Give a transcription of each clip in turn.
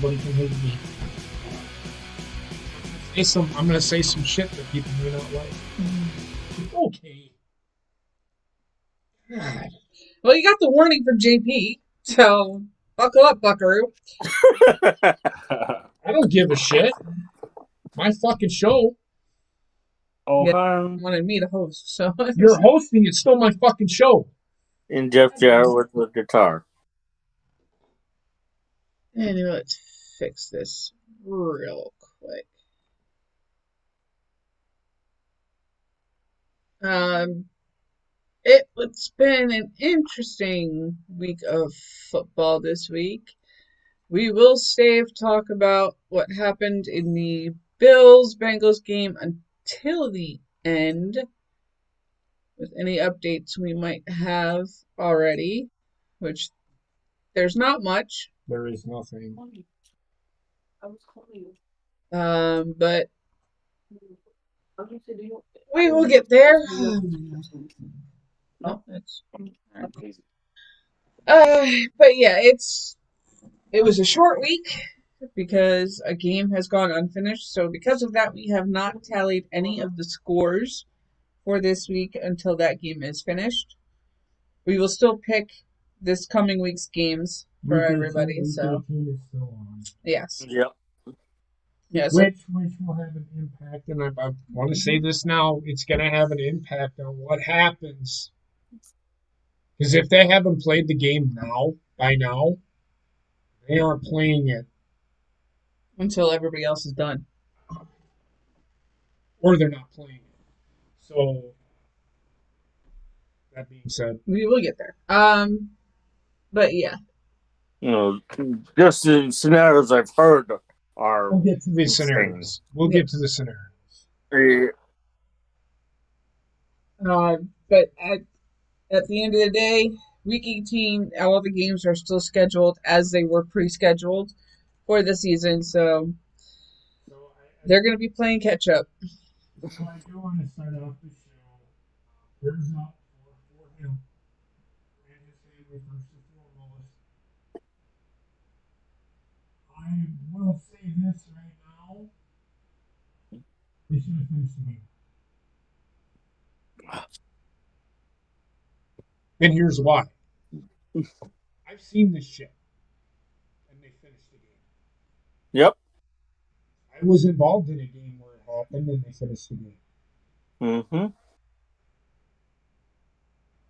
everybody can hate me. I'm going to say some shit that people may not like. Okay. God. Well, you got the warning from JP, so buckle up, buckaroo. I don't give a shit. My fucking show. Yeah, Okay. wanted me to host, so You're hosting. It's still my fucking show. In Jeff Jarrett with the guitar. anyway, let's fix this real quick. It's been an interesting week of football this week. We will save talk about what happened in the Bills Bengals game until the end, with any updates we might have already, which there's not much. There is nothing. But we will get there. No, that's but yeah, it was a short week because a game has gone unfinished. So because of that, we have not tallied any of the scores for this week until that game is finished. We will still pick this coming week's games for everybody. So yes, Yep. yes. Which will have an impact, and I want to say this now, it's going to have an impact on what happens. Because if they haven't played the game by now, they aren't playing it. Until everybody else is done. Or they're not playing it. So, that being said. We will get there. But yeah. Just the scenarios I've heard are. We'll get to the scenarios. Get to the scenarios. But at the end of the day, week 18, all the games are still scheduled as they were pre-scheduled for the season, so they're going to be playing catch-up. So I do want to start off the show. Here's up for him and his family first and foremost. I will say this right now. They should have finished the game. And here's why. I've seen this shit. And they finished the game. Yep. I was involved in a game where it happened and they finished the game. Mm-hmm.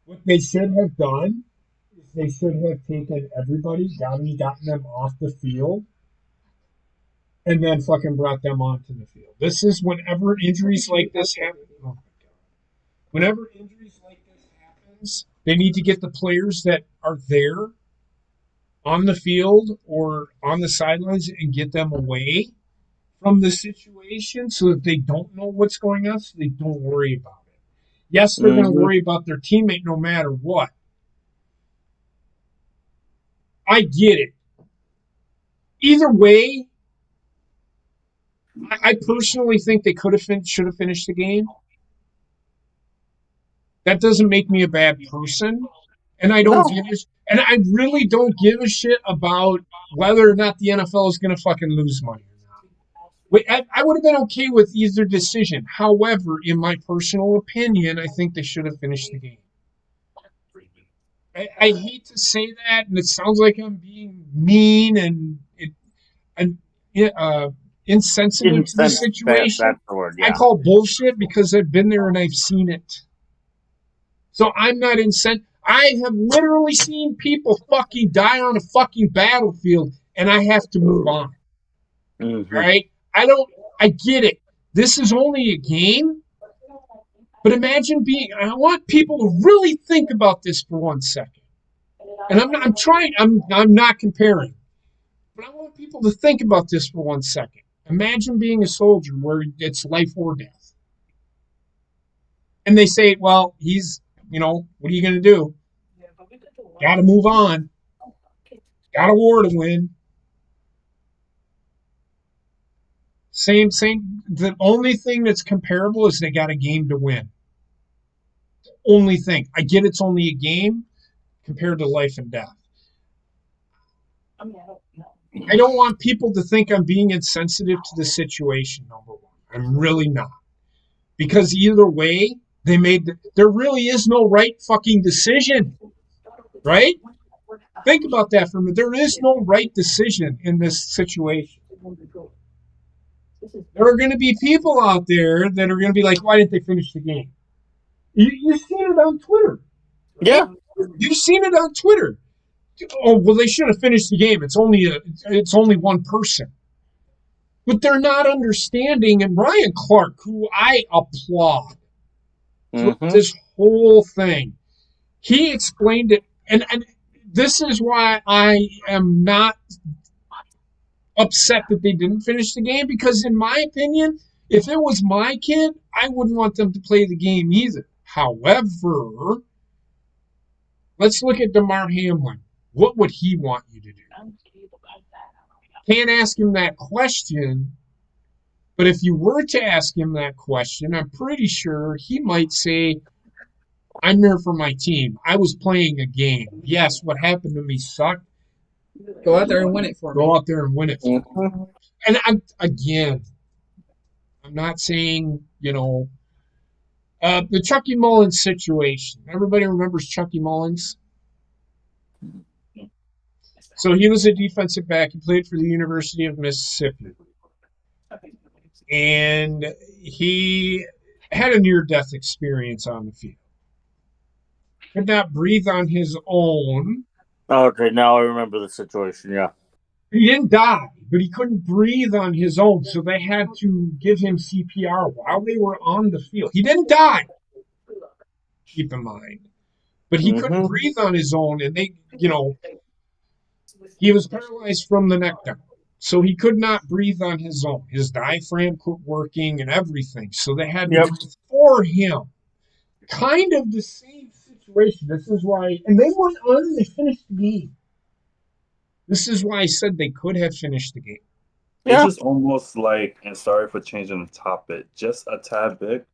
What they should have done is they should have taken everybody, gotten them off the field, and then fucking brought them onto the field. This is whenever injuries like this happen. Oh my God. Whenever injuries like this happens, they need to get the players that are there on the field or on the sidelines and get them away from the situation so that they don't know what's going on, so they don't worry about it. Yes, they're going to worry about their teammate no matter what. I get it. Either way, I personally think they should have finished the game. That doesn't make me a bad person, and I really don't give a shit about whether or not the NFL is going to fucking lose money or not. I would have been okay with either decision. However, in my personal opinion, I think they should have finished the game. I hate to say that, and it sounds like I'm being mean and insensitive to the situation. That's the word, yeah. I call bullshit because I've been there and I've seen it. So I'm not incensed. I have literally seen people fucking die on a fucking battlefield, and I have to move on. Mm-hmm. Right? I get it. This is only a game. But imagine I want people to really think about this for 1 second. And I'm not comparing. But I want people to think about this for 1 second. Imagine being a soldier where it's life or death. And they say, well, what are you going to do? Got to move on. Got a war to win. Same. The only thing that's comparable is they got a game to win. Only thing. I get it's only a game compared to life and death. I don't want people to think I'm being insensitive to the situation, number one. I'm really not. Because either way, there really is no right fucking decision, right? Think about that for a minute. There is no right decision in this situation. There are going to be people out there that are going to be like, why didn't they finish the game? You've seen it on Twitter, right? Yeah. You've seen it on Twitter. Oh, well, they should have finished the game. It's only one person. But they're not understanding. And Ryan Clark, who I applaud through Mm-hmm. this whole thing, he explained it. And this is why I am not upset that they didn't finish the game, because in my opinion, if it was my kid, I wouldn't want them to play the game either. However, let's look at DeMar Hamlin. What would he want you to do? Can't ask him that question, but if you were to ask him that question, I'm pretty sure he might say, I'm here for my team. I was playing a game. Yes, what happened to me sucked. Go out there and win it for me. Go out there and win it. Mm-hmm. And again, I'm not saying, the Chucky Mullins situation. Everybody remembers Chucky Mullins? So he was a defensive back. He played for the University of Mississippi. And he had a near-death experience on the field. Could not breathe on his own. Okay, now I remember the situation. Yeah. He didn't die, but he couldn't breathe on his own, so they had to give him CPR while they were on the field. He didn't die, keep in mind, but he couldn't breathe on his own, and he was paralyzed from the neck down, so he could not breathe on his own. His diaphragm quit working and everything, so they had to for him. Kind of the same situation. This is why, and they went on and they finished the game. This is why I said they could have finished the game. Yeah. This is almost like, and sorry for changing the topic, just a tad bit.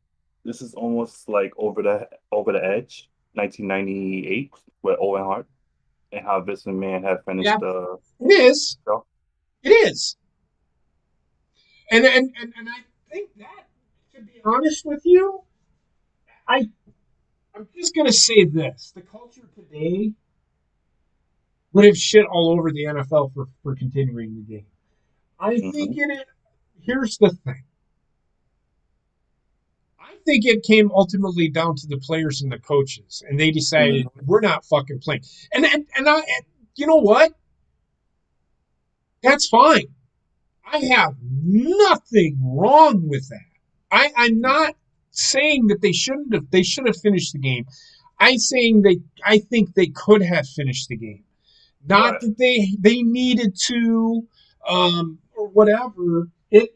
This is almost like over the edge, 1998 with Owen Hart, and how Vince McMahon had finished the. It is. Show. It is. And I think that, to be honest with you, I'm just gonna say this: the culture today would have shit all over the NFL for continuing the game. I think here's the thing. I think it came ultimately down to the players and the coaches, and they decided we're not fucking playing. And you know what? That's fine. I have nothing wrong with that. I'm not saying that they should have finished the game. I think they could have finished the game. Not that they needed to, or whatever. It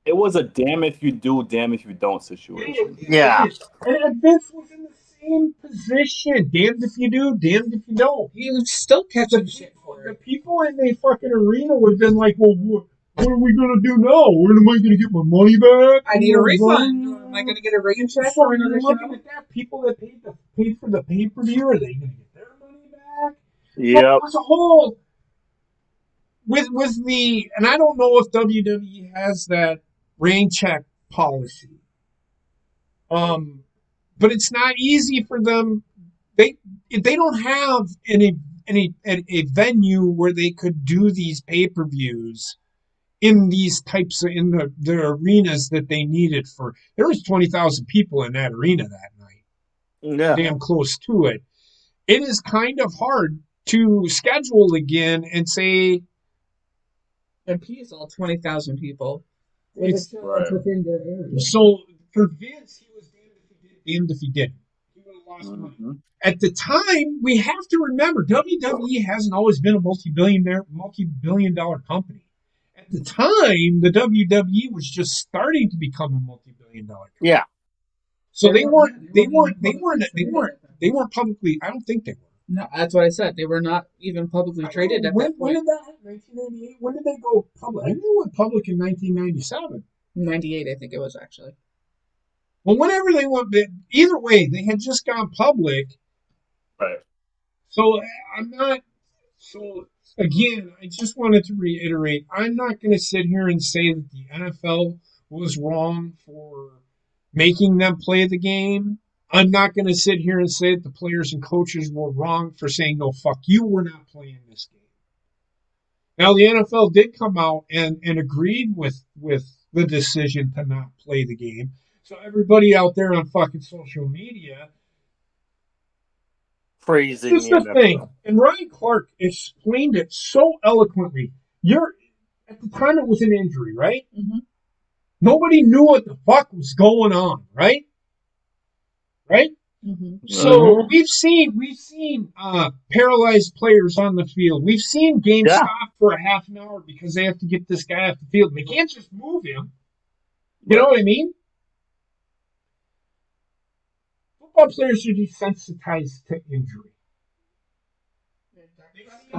was a damn if you do, damn if you don't situation. Yeah. And Vince was in the same position. Damned if you do, damned if you don't. He was still catching shit for The it. people in the fucking arena would have been like, well, what are we going to do now? When am I going to get my money back? I need a refund. Am I going to get a rain check for another looking show? at that. People that paid for the pay-per-view, are they going to get their money back? Yep. So as a whole, with the, and I don't know if WWE has that rain check policy. But it's not easy for them. They don't have a venue where they could do these pay-per-views in these types of the arenas that they needed for. There was 20,000 people in that arena that night. Yeah. Damn close to it. It is kind of hard to schedule again and say. And appease all 20,000 people. It's within their area. So for Vince, he was damned if he didn't. He would have lost money. At the time, we have to remember WWE hasn't always been a multi-billion dollar company. At the time, the WWE was just starting to become a multi-billion dollar company. Yeah. So they weren't publicly. I don't think they were. No, that's what I said. They were not even publicly traded at that point. When did that happen? 1998? When did they go public? I think they went public in 1997. 98, I think it was, actually. Well, whenever they went, either way, they had just gone public. Right. So I'm not. So again, I just wanted to reiterate, I'm not going to sit here and say that the NFL was wrong for making them play the game. I'm not going to sit here and say that the players and coaches were wrong for saying, no, fuck you, we're not playing this game. Now, the NFL did come out and agreed with the decision to not play the game. So everybody out there on fucking social media, this Praising is the the thing. NFL. And Ryan Clark explained it so eloquently. At the time it was an injury, right? Mm-hmm. Nobody knew what the fuck was going on, right? Right? Mm-hmm. So we've seen paralyzed players on the field. We've seen games Yeah. stop for a half an hour because they have to get this guy off the field. They can't just move him. You know what I mean? Football players are desensitized to injury.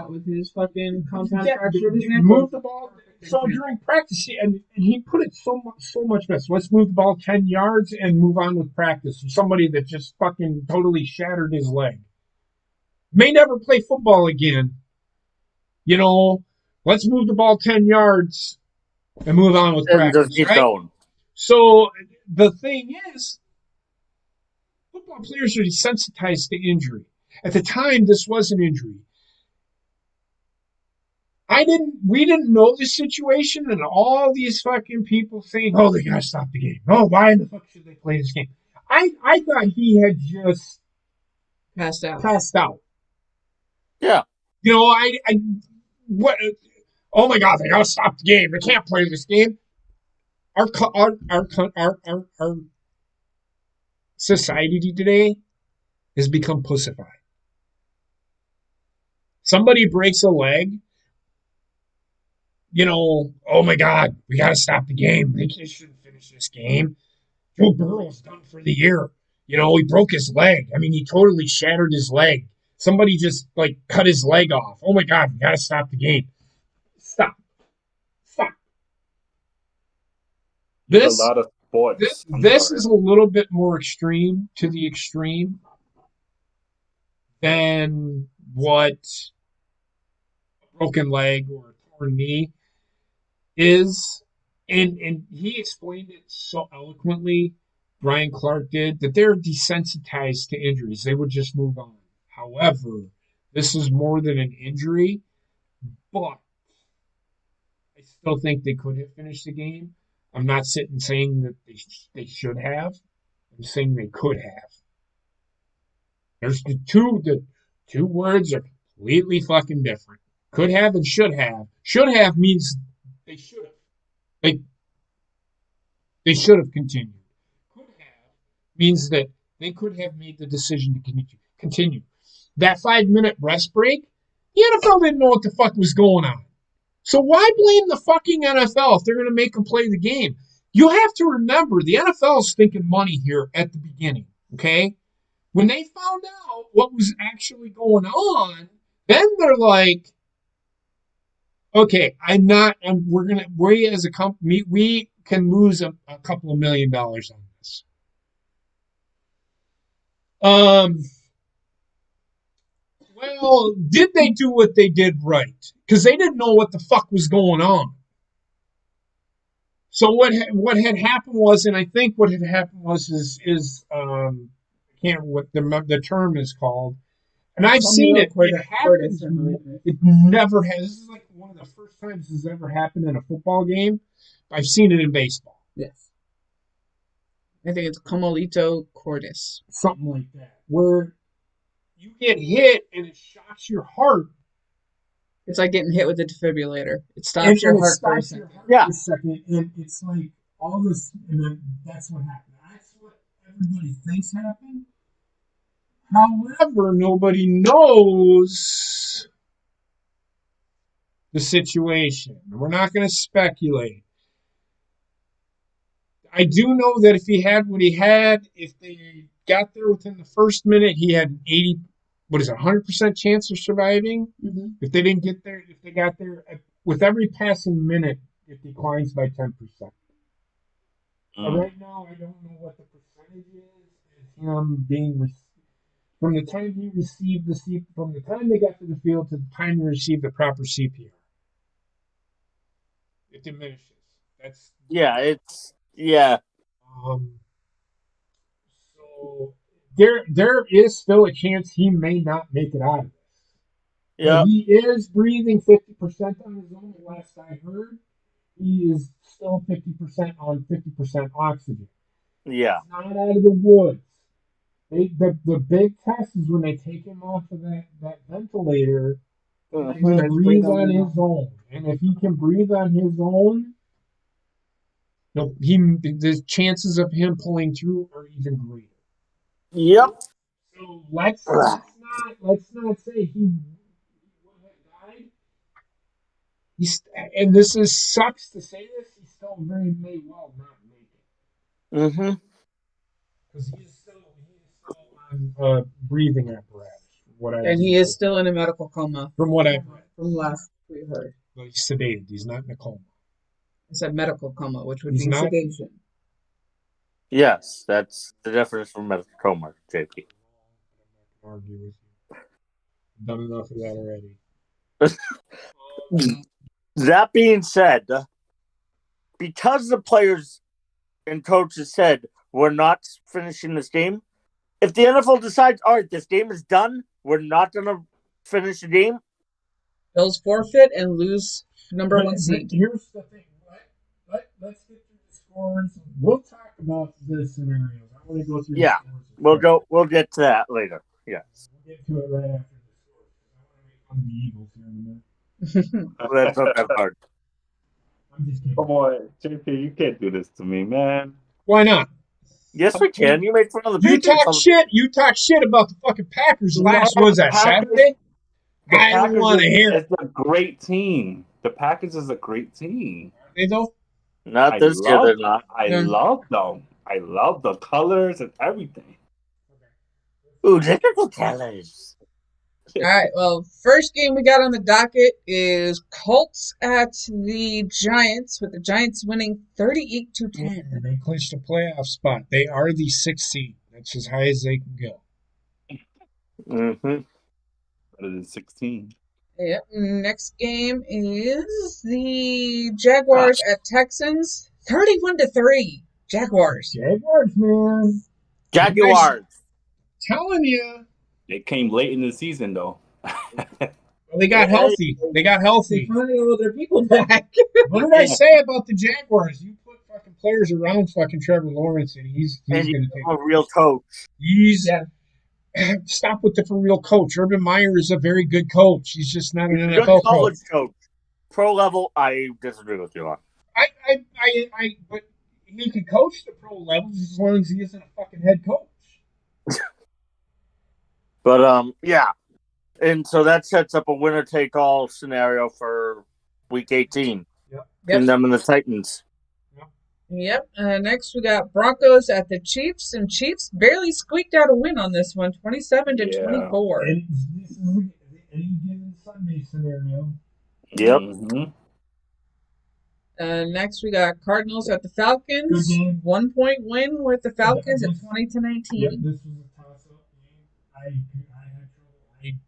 With his fucking compound Yeah, fracture of his ankle. move the ball. So during practice, and he put it so much best. Let's move the ball 10 yards and move on with practice. Somebody that just fucking totally shattered his leg may never play football again. You know, let's move the ball 10 yards and move on with And practice, just keep right? going. So the thing is, football players are desensitized to injury. At the time, this was an injury. We didn't know the situation, and all these fucking people saying, oh, they gotta stop the game. Oh, why in the fuck should they play this game? I thought he had just Passed out. Yeah. You know, what, oh my God, they gotta stop the game. They can't play this game. Our society today has become pussified. Somebody breaks a leg, you know, oh my God, we got to stop the game. They shouldn't finish this game. Joe Burrow's done for the year. You know, he broke his leg. I mean, he totally shattered his leg. Somebody just like cut his leg off. Oh my God, we got to stop the game. Stop. There's a lot of sports. This is a little bit more extreme to the extreme than what a broken leg or a torn knee is. And he explained it so eloquently, Brian Clark did, that they're desensitized to injuries. They would just move on. However, this is more than an injury, but I still think they could have finished the game. I'm not sitting saying that they should have. I'm saying they could have. There's the two words are completely fucking different. Could have and should have. Should have means they should have. They should have continued. Could have means that they could have made the decision to continue. That 5-minute rest break, the NFL didn't know what the fuck was going on. So why blame the fucking NFL if they're going to make them play the game? You have to remember, the NFL is thinking money here at the beginning, okay? When they found out what was actually going on, then they're like, okay, we as a company, we can lose a couple of $1 million on this. Well, did they do what they did right? Because they didn't know what the fuck was going on. So what had happened was, and I think what had happened was I can't remember what the term is called, and I've seen it. It happens. It never has. This is like one of the first times this has ever happened in a football game. I've seen it in baseball. Yes. I think it's Comolito cordis. Something like that. Where you get hit and it shocks your heart. It's like getting hit with a defibrillator. It stops your heart for a second. And it's like all this, and then that's what happened. That's what everybody thinks happened. However, nobody knows the situation. We're not going to speculate. I do know that if he had what he had, if they got there within the first minute, he had an 100% chance of surviving. Mm-hmm. If they didn't get there, if they got there, with every passing minute, it declines by 10%. Right now, I don't know what the percentage is him being from the time he received from the time they got to the field to the time he received the proper CPR. It diminishes. That's yeah. um. So there is still a chance he may not make it out of this. But Yeah. he is breathing 50% on his own. The last I heard, he is still 50% on 50% oxygen. Yeah. He's not out of the woods. The big test is when they take him off of that ventilator and he Mm-hmm. breathes on his own. And if he can breathe on his own, the chances of him pulling through are even greater. Yep. So let's not say he would have died. He's and this is sucks to say this. He still very may well not make it Mm-hmm. because he is still on breathing apparatus. And he is still in a medical coma From what I've read, from last we heard. but he's sedated. He's not in a coma. I said medical coma, which would He's be not. sedation. Yes, that's the difference from medical coma, JP. I'm not gonna argue with you. I've done enough of that already. That being said, because the players and coaches said we're not finishing this game, if the NFL decides, all right, this game is done, we're not going to finish the game. Bills forfeit and lose number one seed. Here's the thing. Let's get through the scores. We'll talk about the scenarios. I want to go through the scores. We'll get to that later. Yes. We'll get to it right after the scores. I want to make fun of the Eagles here in a minute. That's not that hard. I'm just kidding. Come on, JP, you can't do this to me, man. Why not? Yes, we can. You made fun of the You Patriots. talk shit about the fucking Packers last. No, Was that Saturday? I don't want to hear it. It's a great team. The Packers is a great team. Are they though? Not this year, they're not. I love them. I love the colors and everything. Ooh, look at the colors. All right. Well, first game we got on the docket is Colts at the Giants, with the Giants winning 38-10. They clinched a playoff spot. They are the 6th seed. That's as high as they can go. Mm-hmm. Better than 16. Yep. Next game is the Jaguars at Texans, 31-3. Jaguars. Jaguars, man. Jaguars. Telling you. They came late in the season, though. Well, they got healthy. They got healthy. They finally got their people back. What did I say about the Jaguars? You put fucking players around fucking Trevor Lawrence, and he's going to take a real coach. Stop with the for real coach. Urban Meyer is a very good coach. He's just not an NFL good college coach. Pro level, I disagree with you on. But he can coach the pro levels as long as he isn't a fucking head coach. But yeah, and so that sets up a winner-take-all scenario for Week 18. Yep. And them and the Titans. Yep. Next, we got Broncos at the Chiefs, and Chiefs barely squeaked out a win on this one, 27-24. And this is any given Sunday scenario. Yep. Mm-hmm. Next, we got Cardinals at the Falcons. 1-point win with the Falcons at 20-19. Yep, this was a toss-up game. I had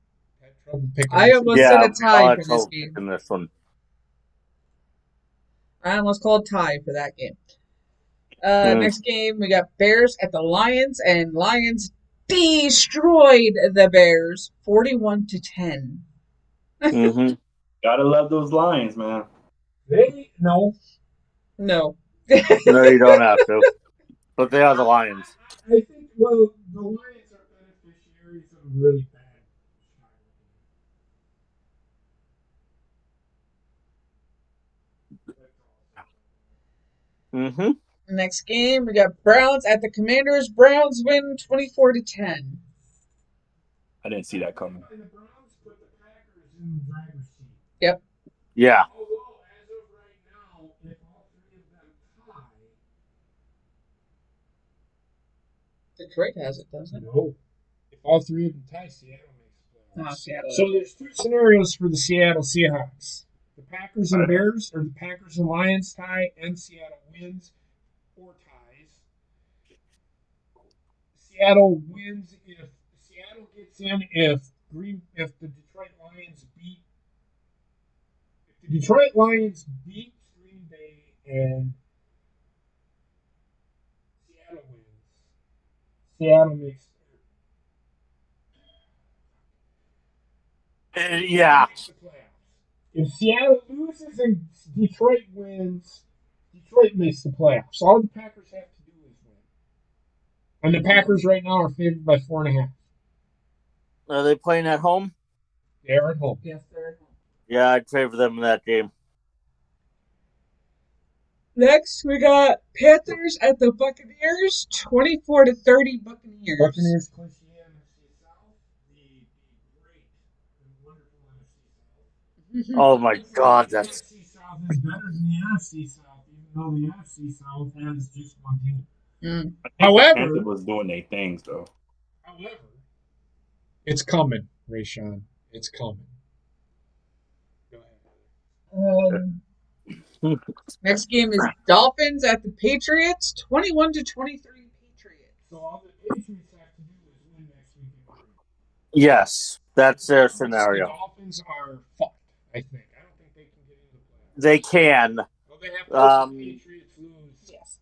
trouble picking. I almost said a tie for this game. In this one. I almost called tie for that game. Next game, we got Bears at the Lions, and Lions destroyed the Bears 41-10. Mm-hmm. Gotta love those Lions, man. No. No. No, you don't have to. But they are the Lions. I think, the Lions are beneficiaries of really bad. Mm-hmm. Next game, we got Browns at the Commanders. Browns win 24-10. I didn't see that coming. And the Browns put the Packers in the driver's seat. Yep. Yeah. Although, as of right now, if all three of them tie, Detroit has it, doesn't it? no. If all three of them tie, Seattle makes playoffs. Oh, Seattle. So there's two scenarios for the Seattle Seahawks. The Packers and Bears, or the Packers and Lions tie, and Seattle wins or ties. Seattle wins if Seattle gets in if the Detroit Lions beat Green Bay and Seattle wins. Seattle makes Yeah. the playoffs. If Seattle loses and Detroit wins, Detroit makes the playoffs. All the Packers have to do is win. And the Packers right now are favored by 4.5. Are they playing at home? They're at home. Yes, they're at home. Yeah, I'd favor them in that game. Next, we got Panthers at the Buccaneers, 24-30 Buccaneers. Buccaneers clinch the NFC South. The great and wonderful NFC South. Oh my God, The that's NFC South is better than the NFC South, even though the NFC South has just one team. Mm. However, Panther was doing their things though. However, it's coming, Rayshawn. It's coming. Go ahead. Next game is Dolphins at the Patriots, 21-23 Patriots. So all the Patriots have to do is win next week and win. yes, that's their The scenario. Dolphins are fucked, I think. I don't think they can get into the playoffs. They can. Well, they have to the Patriots lose. Yes.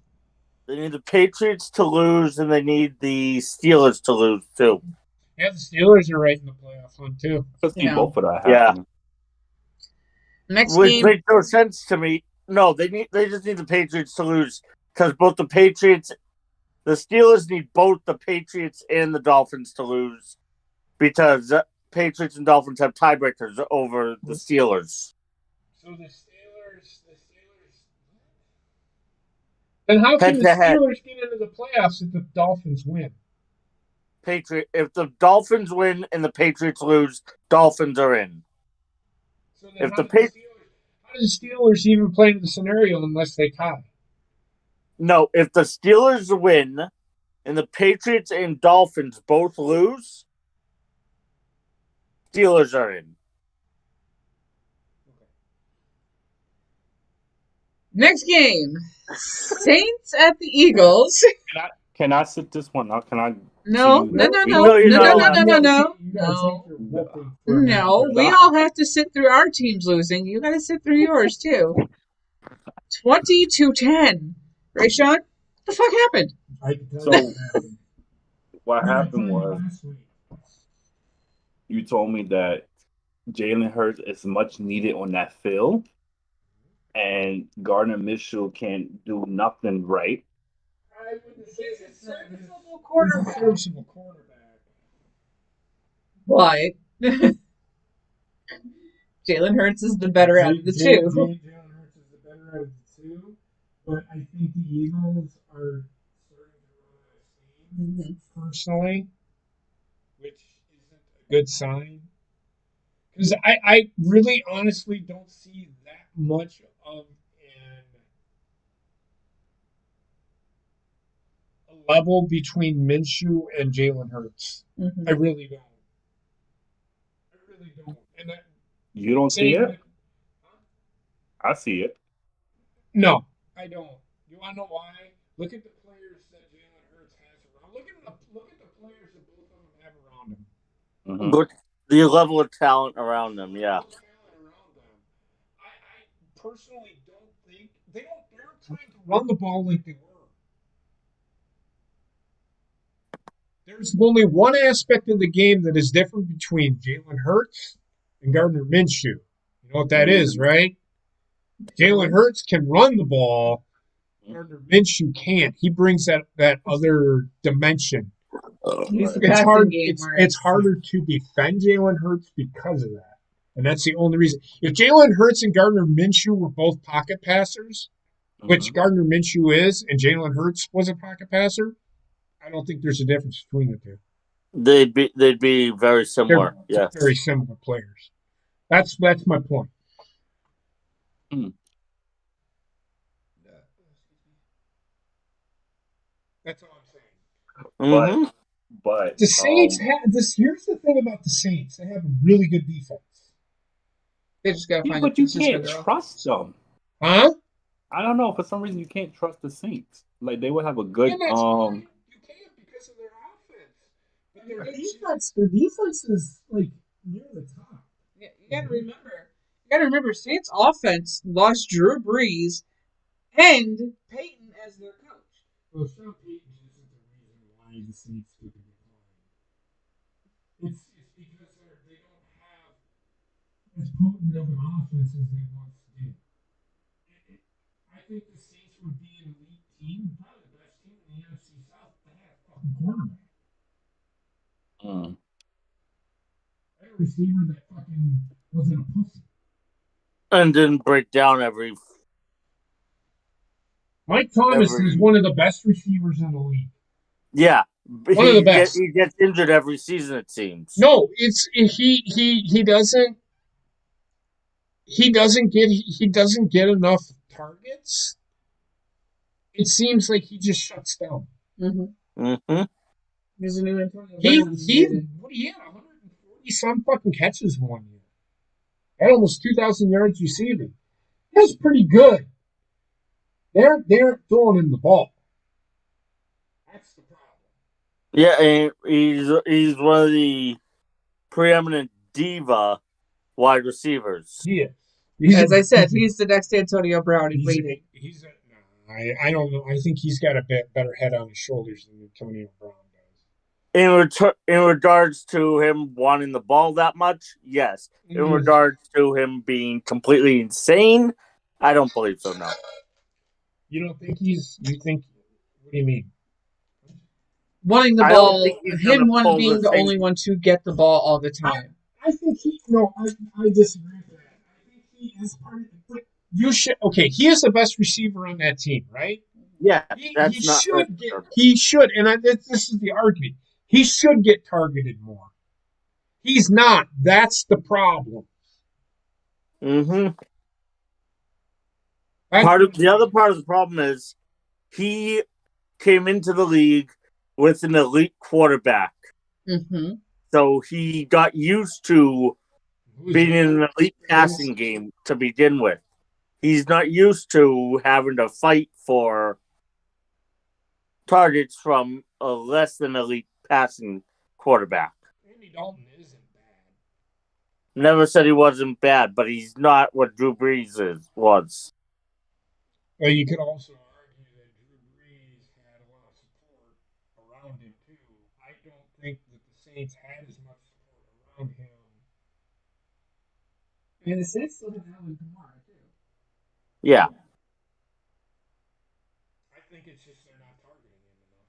They need the Patriots to lose, and they need the Steelers to lose too. Yeah, the Steelers are right in the playoff hunt too. Let's see Yeah. both of that Yeah. happen. Next Which game, makes no sense to me. No, they just need the Patriots to lose because both the Steelers need both the Patriots and the Dolphins to lose because Patriots and Dolphins have tiebreakers over the Steelers. So the Steelers. Then how can the Head-to-head. Steelers get into the playoffs if the Dolphins win? If the Dolphins win and the Patriots lose, Dolphins are in. So then If how the do the Steelers even play in the scenario unless they tie? No, if the Steelers win and the Patriots and Dolphins both lose, Steelers are in. next game, Saints at the Eagles. Can I sit this one out? Can I? No, see- no, No, you're not allowed. No, we all have to sit through our teams losing. You got to sit through yours too. 20-10. Rayshawn, what the fuck happened? I can tell So- you what happened. What I happened told you was last week. you told me that Jalen Hurts is much needed on that field, and Gardner Minshew can't do nothing right. I wouldn't say He's a it's serviceable quarterback. quarterback. Serviceable quarterback. But Jalen Hurts is the better out of the two. Jalen Hurts is the better out of the two, but I think the Eagles are starting to run out of steam personally, which isn't a good sign. Because I really honestly don't see that much of a level between Minshew and Jalen Hurts. I really don't. And You don't see it? I see it. No, I don't. You want to know why? Look at the players that Jalen Hurts has around. Look at the players that both of them have around him. Mhm. Look, the level of talent around them, yeah. I personally don't think they're not trying to run the ball like they were. There's only one aspect of the game that is different between Jalen Hurts and Gardner Minshew. You know what that is, right? Jalen Hurts can run the ball. Gardner Minshew can't. He brings that other dimension. It's hard. It's harder to defend Jalen Hurts because of that, and that's the only reason. If Jalen Hurts and Gardner Minshew were both pocket passers, which Gardner Minshew is, and Jalen Hurts was a pocket passer, I don't think there's a difference between the two. They'd be very similar. They're very similar players. That's my point. That's all I'm saying. But the Saints have this. Here's the thing about the Saints: they have a really good defense. They just got to find. But you can't trust them. Huh? I don't know. For some reason, you can't trust the Saints. Like they would have a good You can't because of their offense. Their defense is like near the top. Yeah, you gotta remember, Saints offense lost Drew Brees and Peyton as their coach. Well, Sean Payton isn't the reason why the Saints took a decline. It's because they don't have as potent of an offense as they once did. I think the Saints would be an elite team, probably the best team in the NFC South. They have a fucking quarterback. Mm. They had a receiver that fucking wasn't a pussy. And didn't break down every. Mike Thomas is one of the best receivers in the league. Yeah, One of the best. He gets injured every season, it seems. No, he doesn't get enough targets. It seems like he just shuts down. Mm-hmm. He's a new Antonio Brown. He had 140 some fucking catches 1 year. At almost 2,000 yards receiving. That's pretty good. They're throwing him the ball. That's the problem. Yeah, and he's one of the preeminent diva wide receivers. He is. As I said, he's the next Antonio Brown in waiting. I don't know. I think he's got a better head on his shoulders than Antonio Brown does. In regards to him wanting the ball that much, yes. In regards to him being completely insane, I don't believe so, no. You don't think you think, what do you mean? Wanting the ball, him being the only one to get the ball all the time. I think I disagree with that. I think he is part of it, but he is the best receiver on that team, right? Yeah, he should, and this is the argument. He should get targeted more. He's not. That's the problem. Mm-hmm. The other part of the problem is he came into the league with an elite quarterback. Mm-hmm. So he got used to being in an elite passing game to begin with. He's not used to having to fight for targets from a less than elite passing quarterback. Andy Dalton isn't bad. Never said he wasn't bad, but he's not what Drew Brees was. Well, you could also argue that Drew Brees had a lot of support around him, too. I don't think that the Saints had as much support around him. And the Saints still have Alvin Kamara, too. Yeah. I think it's just they're not targeting him enough.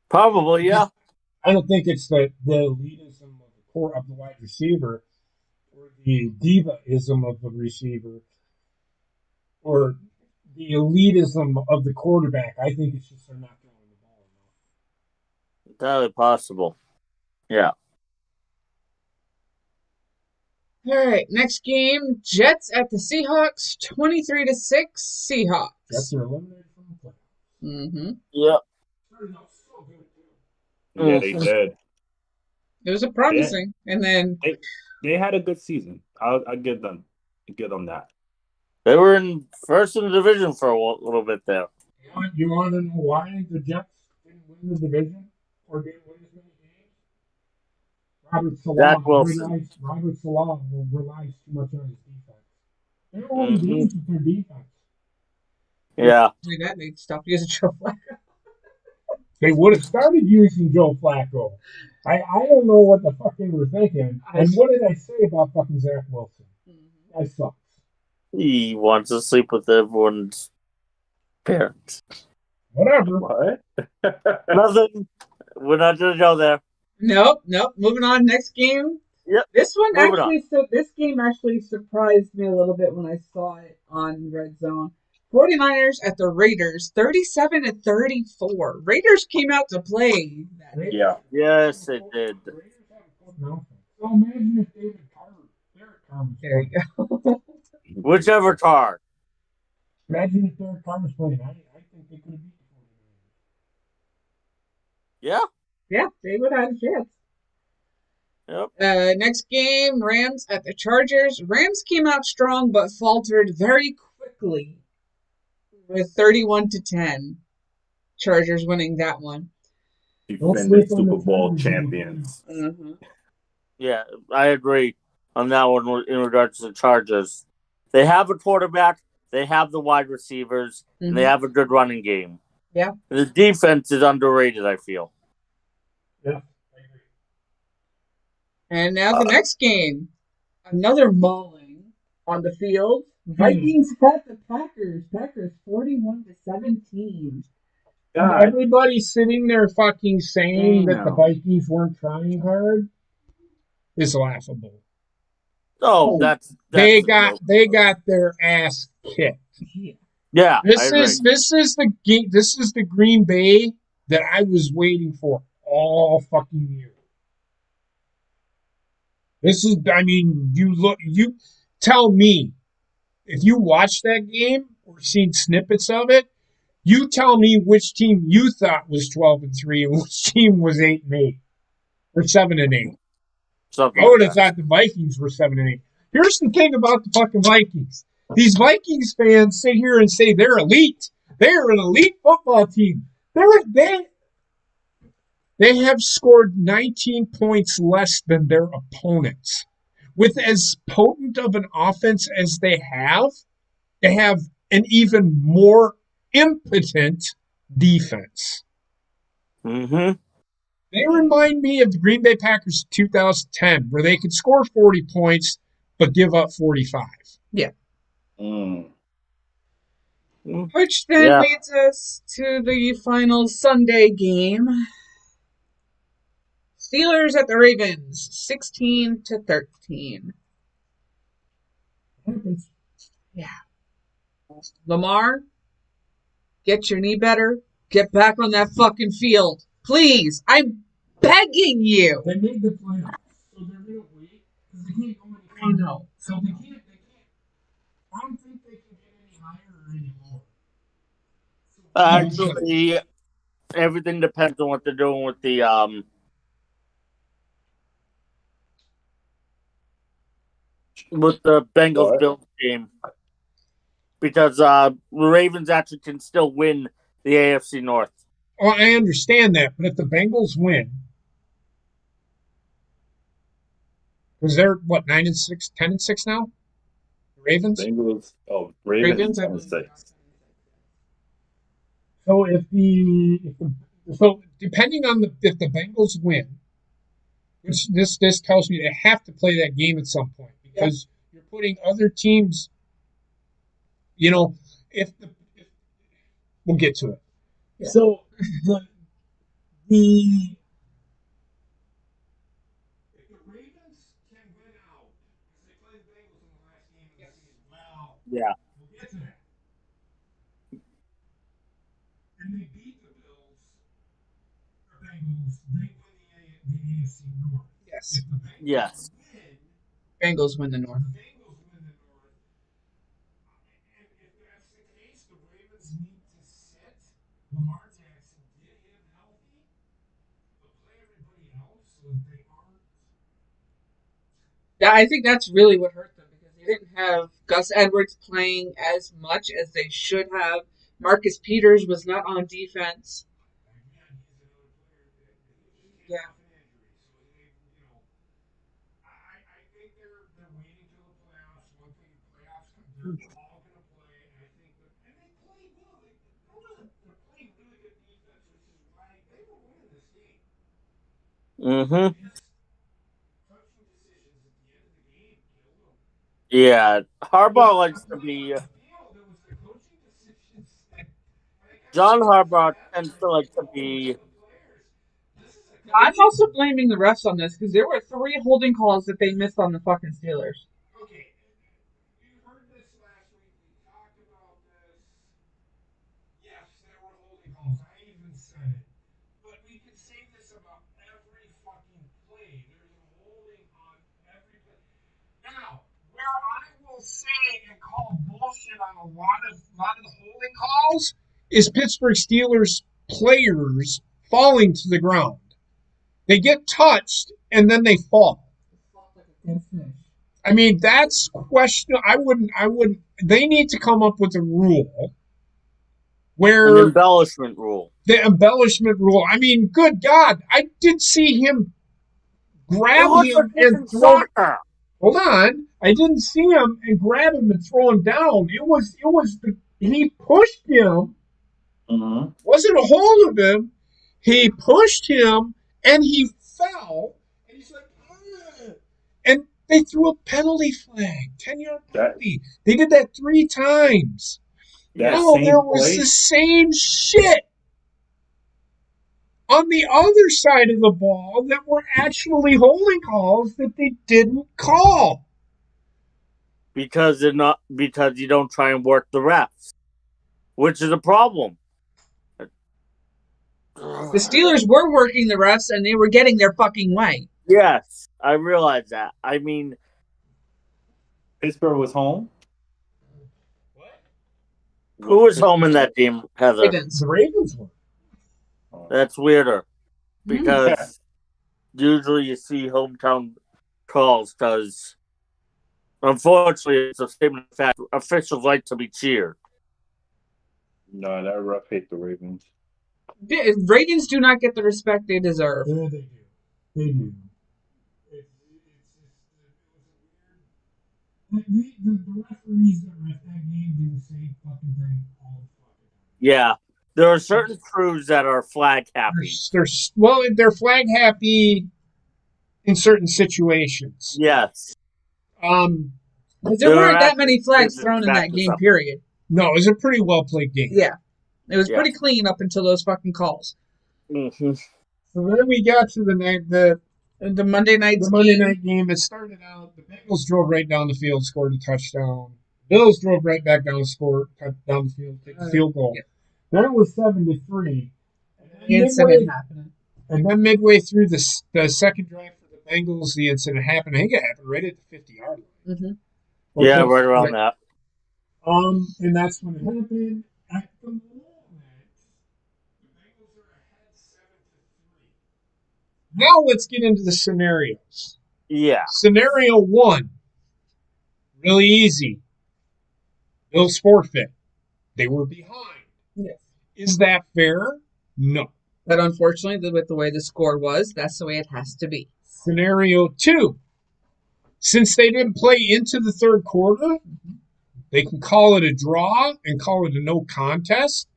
Probably, yeah. I don't think it's the elitism of the wide receiver or the divaism of the receiver or the elitism of the quarterback. I think it's just they're not throwing the ball enough. Entirely possible. Yeah. All right, next game, Jets at the Seahawks, 23-6 Seahawks. Jets are eliminated from the playoffs. Mm-hmm. Yeah. Started out so good, too. Yeah, they did. It was a promising, and then they had a good season. I'll give them that. They were in first in the division for a little bit there. You want to know why the Jets didn't win the division or didn't win as many games? Robert Salah relies too much on his defense. They don't win games with their defense. Yeah. That they'd stop using Joe Flacco. They would have started using Joe Flacco. I don't know what the fuck they were thinking. And what did I say about fucking Zach Wilson? That sucks. He wants to sleep with everyone's parents. Whatever. What? Nothing. We're not going to go there. Nope. Moving on. Next game. Yep. This game actually surprised me a little bit when I saw it on Red Zone. 49ers at the Raiders, 37-34. Raiders came out to play. Yeah. Yes, they did. So imagine if Derek Carr. There you go. Whichever Carr. Imagine if Derek Carr was playing. I think they could have beat the 49ers. Yeah. Yeah, they would have had a chance. Yep. Next game, Rams at the Chargers. Rams came out strong but faltered very quickly with 31-10. Chargers winning that one. Don't defending sleep on the Super Bowl Chargers either, boys. champions. Mm-hmm. Yeah, I agree on that one in regards to the Chargers. They have a quarterback, they have the wide receivers, and they Mm-hmm. have a good running game. Yeah. The defense is underrated, I feel. Yeah, I agree. And now the next game, another mauling on the field. Vikings at the Packers. Packers 41-17. And God everybody sitting there fucking saying that the Damn. Vikings weren't trying hard is laughable. Oh, that's a joke. They got their ass kicked. Yeah, I This agree. is the game. This is the Green Bay that I was waiting for all fucking year. This is, I mean, you tell me if you watched that game or seen snippets of it. You tell me which team you thought was 12-3 and which team was 8-8 or 7-8. Something I like would have that. thought the Vikings were 7-8. Here's the thing about the fucking Vikings. These Vikings fans sit here and say they're elite. They're an elite football team. They have scored 19 points less than their opponents. With as potent of an offense as they have an even more impotent defense. Mm-hmm. They remind me of the Green Bay Packers 2010, where they could score 40 points but give up 45. Yeah. Mm. Which then Yeah. leads us to the final Sunday game. Steelers at the Ravens, 16-13. Yeah. Lamar, get your knee better. Get back on that fucking field. Please. I'm begging you. They made the playoffs, so they're going to wait because they can't go any I know. So they can't. I don't think they can get any higher or any lower. Actually, everything depends on what they're doing with the Bengals What? Bills game. Because the Ravens actually can still win the AFC North. Well, I understand that, but if the Bengals win, because they're what 9-6, 10-6 now, the Ravens. Bengals. Oh, Ravens Ravens, I and believe. 6. So so depending on if the Bengals win, which this tells me they have to play that game at some point because you're putting other teams. You know, if we'll get to it. Yeah. So the if the Ravens can win out because they played the Bengals in the last game of the season, well, Yeah. we'll get to that. And they beat the Bills or Bengals. They win the AFC North. Yes. If the Bengals Yes. win, Bengals win the North. the Bengals win the North. And if that's the case, the Ravens need to sit Lamar Jackson, get him healthy, but play everybody else so that they aren't. Yeah, I think that's really what hurt them because they didn't have Gus Edwards playing as much as they should have. Marcus Peters was not on defense. Again, he's another player that he just came Yeah. off an injury, so I think they're waiting till the playoffs. One thing, playoffs come, they're all going to play. And I think that, and they played well. They're playing really good defense, which is why they were winning this game. Mm-hmm. Just coaching decisions at the end of the game killed them. Yeah. Harbaugh Well, likes to the be. deal, there was the coaching decisions. And I kind of John feel bad for Harbaugh them. tends It's to like like you to don't want to be. tell the players. This is a I'm coaching. also blaming the refs on this because there were 3 holding calls that they missed on the fucking Steelers. Okay, you heard this last week. We talked about this. Yes, there were holding calls. I even said it. But we can say this about every fucking play. There's a holding on every play. Now, where I will say and call bullshit on a lot of the holding calls is Pittsburgh Steelers players falling to the ground. They get touched and then they fall. I mean, that's question. I wouldn't. They need to come up with a rule where embellishment rule. The embellishment rule. I mean, good God, I did see him grab It looks him like and throw. soccer. Hold on, I didn't see him and grab him and throw him down. He pushed him. Mm-hmm. Wasn't a hold of him. He pushed him and he fell. And he's like, ugh. And they threw a penalty flag, 10-yard penalty. They did that 3 times. That Oh, there same was play, the same shit on the other side of the ball that were actually holding calls that they didn't call. Because you don't try and work the refs, which is a problem. The Steelers were working the refs and they were getting their fucking way. Yes, I realize that. I mean, Pittsburgh was home. who was home in that game, Heather? Ravens. The Ravens were. That's weirder because Yeah. usually you see hometown calls because, unfortunately, it's a statement of fact. Officials like to be cheered. No, that ref hate the Ravens. Ravens do not get the respect they deserve. Yeah, they do. They do. The referees that ref that game do the same fucking thing all the fucking time. Yeah, there are certain crews that are flag happy. They're flag happy in certain situations. Yes. Because there weren't that many flags thrown in that game, period. No, it was a pretty well played game. Yeah. It was pretty clean up until those fucking calls. Mm-hmm. So then we got to the Monday night game. It started out, the Bengals drove right down the field, scored a touchdown. Bills drove right back down the field, take the field goal. Yeah. Then it was 7-3. And then midway through the second drive for the Bengals, the incident happened. I think it happened right at the 50-yard line. Mm-hmm. Yeah, right around that. And that's when it happened. At the moment, the Bengals are ahead 7-3. Now let's get into the scenarios. Yeah. Scenario 1, really easy. Bills forfeit. They were behind. Yes. Is that fair? No. But unfortunately, with the way the score was, that's the way it has to be. Scenario 2, since they didn't play into the third quarter, they can call it a draw and call it a no contest,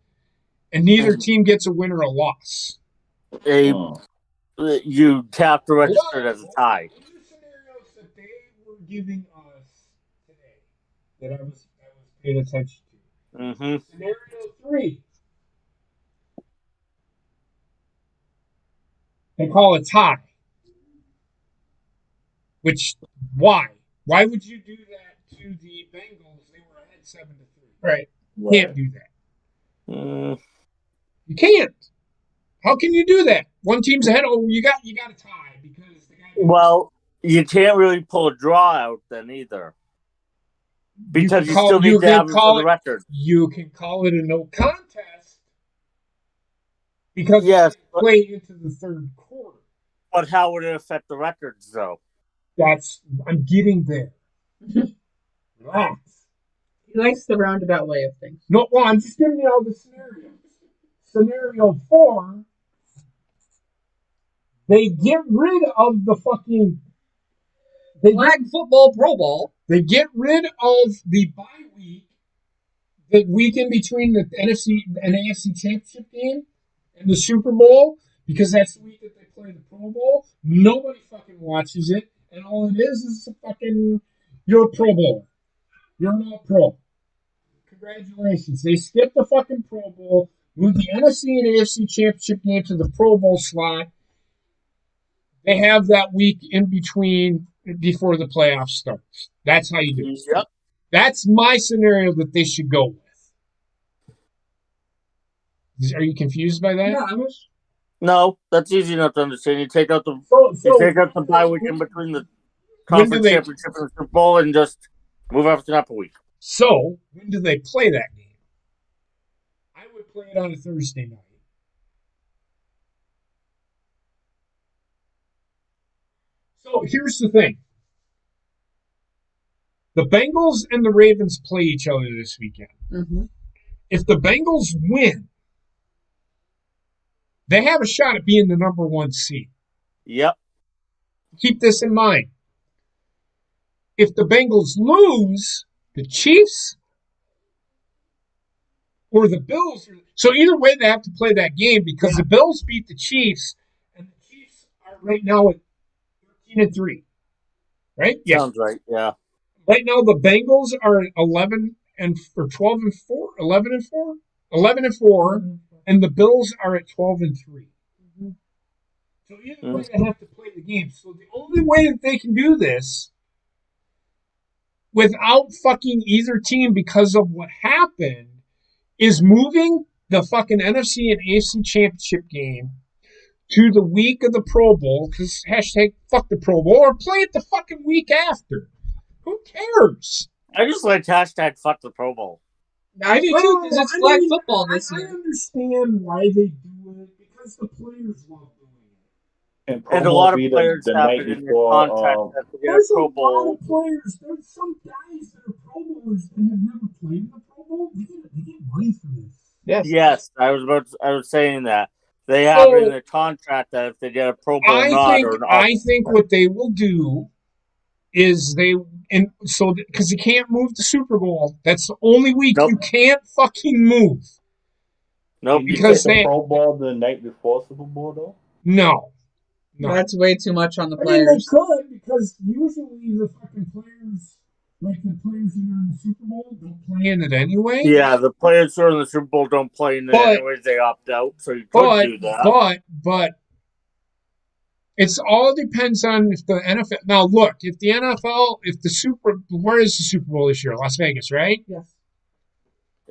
and neither team gets a win or a loss. You have to register it as a tie. The two scenarios that they were giving us today that I was paying attention to. Mm-hmm. Scenario 3, they call it tie. Which, why? Why would you do that to the Bengals? They were ahead 7-3. Right. You can't do that. You can't. How can you do that? One team's ahead. Oh, you got a tie because the guy. Well, you can't really pull a draw out then either, because you still need to have it for the record. You can call it a no contest because yes, they play into the third quarter. But how would it affect the records, though? I'm getting there. Relax. He likes the roundabout way of things. No, well, I'm just giving you all the scenarios. Scenario 4, they get rid of the fucking flag football Pro Bowl. They get rid of the bye week, the week in between the NFC and AFC Championship game and the Super Bowl, because that's the week that they play the Pro Bowl. Nobody fucking watches it, and all it is a fucking, you're a Pro Bowler. You're an All-Pro. Congratulations. They skipped the fucking Pro Bowl, moved the NFC and AFC Championship game to the Pro Bowl slot. They have that week in between before the playoff starts. That's how you do it. Yep. That's my scenario that they should go with. Are you confused by that? No, that's easy enough to understand. You take out the bye week in between the conference championship and the Super Bowl and just move everything up a week. So, when do they play that game? I would play it on a Thursday night. So, here's the thing. The Bengals and the Ravens play each other this weekend. Mm-hmm. If the Bengals win, they have a shot at being the number 1 seed. Yep. Keep this in mind. If the Bengals lose, the Chiefs or the Bills. So either way, they have to play that game because the Bills beat the Chiefs, and the Chiefs are right now at 13-3. Right? Sounds right. Yeah. Right now, the Bengals are at 11 and or 12-4, 11-4, 11-4, and the Bills are at 12-3. So either way, they have to play the game. So the only way that they can do this without fucking either team because of what happened is moving the fucking NFC and AFC championship game to the week of the Pro Bowl, because hashtag fuck the Pro Bowl, or play it the fucking week after. Who cares? I just like hashtag fuck the Pro Bowl. I do too, because it's flag football this year. I understand why they do it, because the players love doing it. And a lot of players have it in their contract that they get a Pro Bowl. There's a lot of players. There's some guys that are Pro Bowlers that have never played in the Pro Bowl. They get money for this. Yes, I was saying that. They have it in their contract that if they get a Pro Bowl I think what they will do is because you can't move the Super Bowl. That's the only week you can't fucking move. Nope. Because the Pro Bowl the night before Super Bowl though? No. That's way too much on the players. I mean, they could, because usually the fucking players, like the players that are in the Super Bowl, don't play in it anyway. Yeah, the players who are in the Super Bowl don't play in it anyways. They opt out, so you could do that. But it's all depends on if the NFL. Now, look, if the NFL, where is the Super Bowl this year? Las Vegas, right? Yes.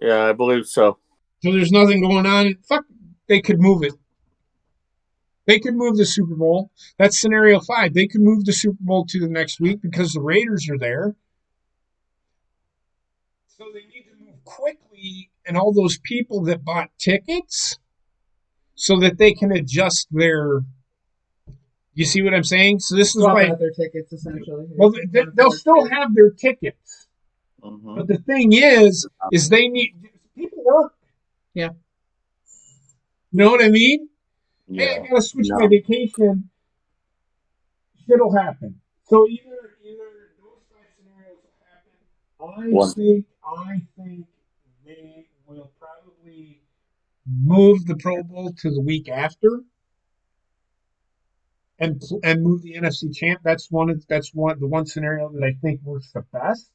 Yeah, I believe so. So there's nothing going on. Fuck, they could move it. They could move the Super Bowl. That's scenario 5. They could move the Super Bowl to the next week because the Raiders are there. So they need to move quickly, and all those people that bought tickets so that they can adjust their. You see what I'm saying? So this is why their tickets essentially. Well, they'll still have their tickets, but the thing is they need people work. Yeah. You know what I mean? Yeah. Hey, I gotta switch my vacation. Shit'll happen. So either those 5 scenarios will happen. I think they will probably move the Pro Bowl to the week after, and move the NFC champ. That's the one scenario that I think works the best,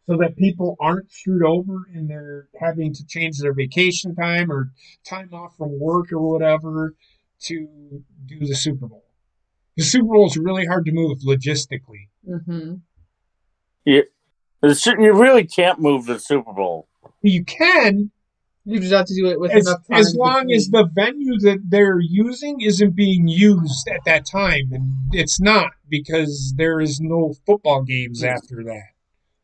so that people aren't screwed over and they're having to change their vacation time or time off from work or whatever to do the Super Bowl. The Super Bowl is really hard to move logistically. Mm-hmm. Yeah, you really can't move the Super Bowl. You can. You just have to do it with enough time. As long as the venue that they're using isn't being used at that time. And it's not, because there is no football games after that.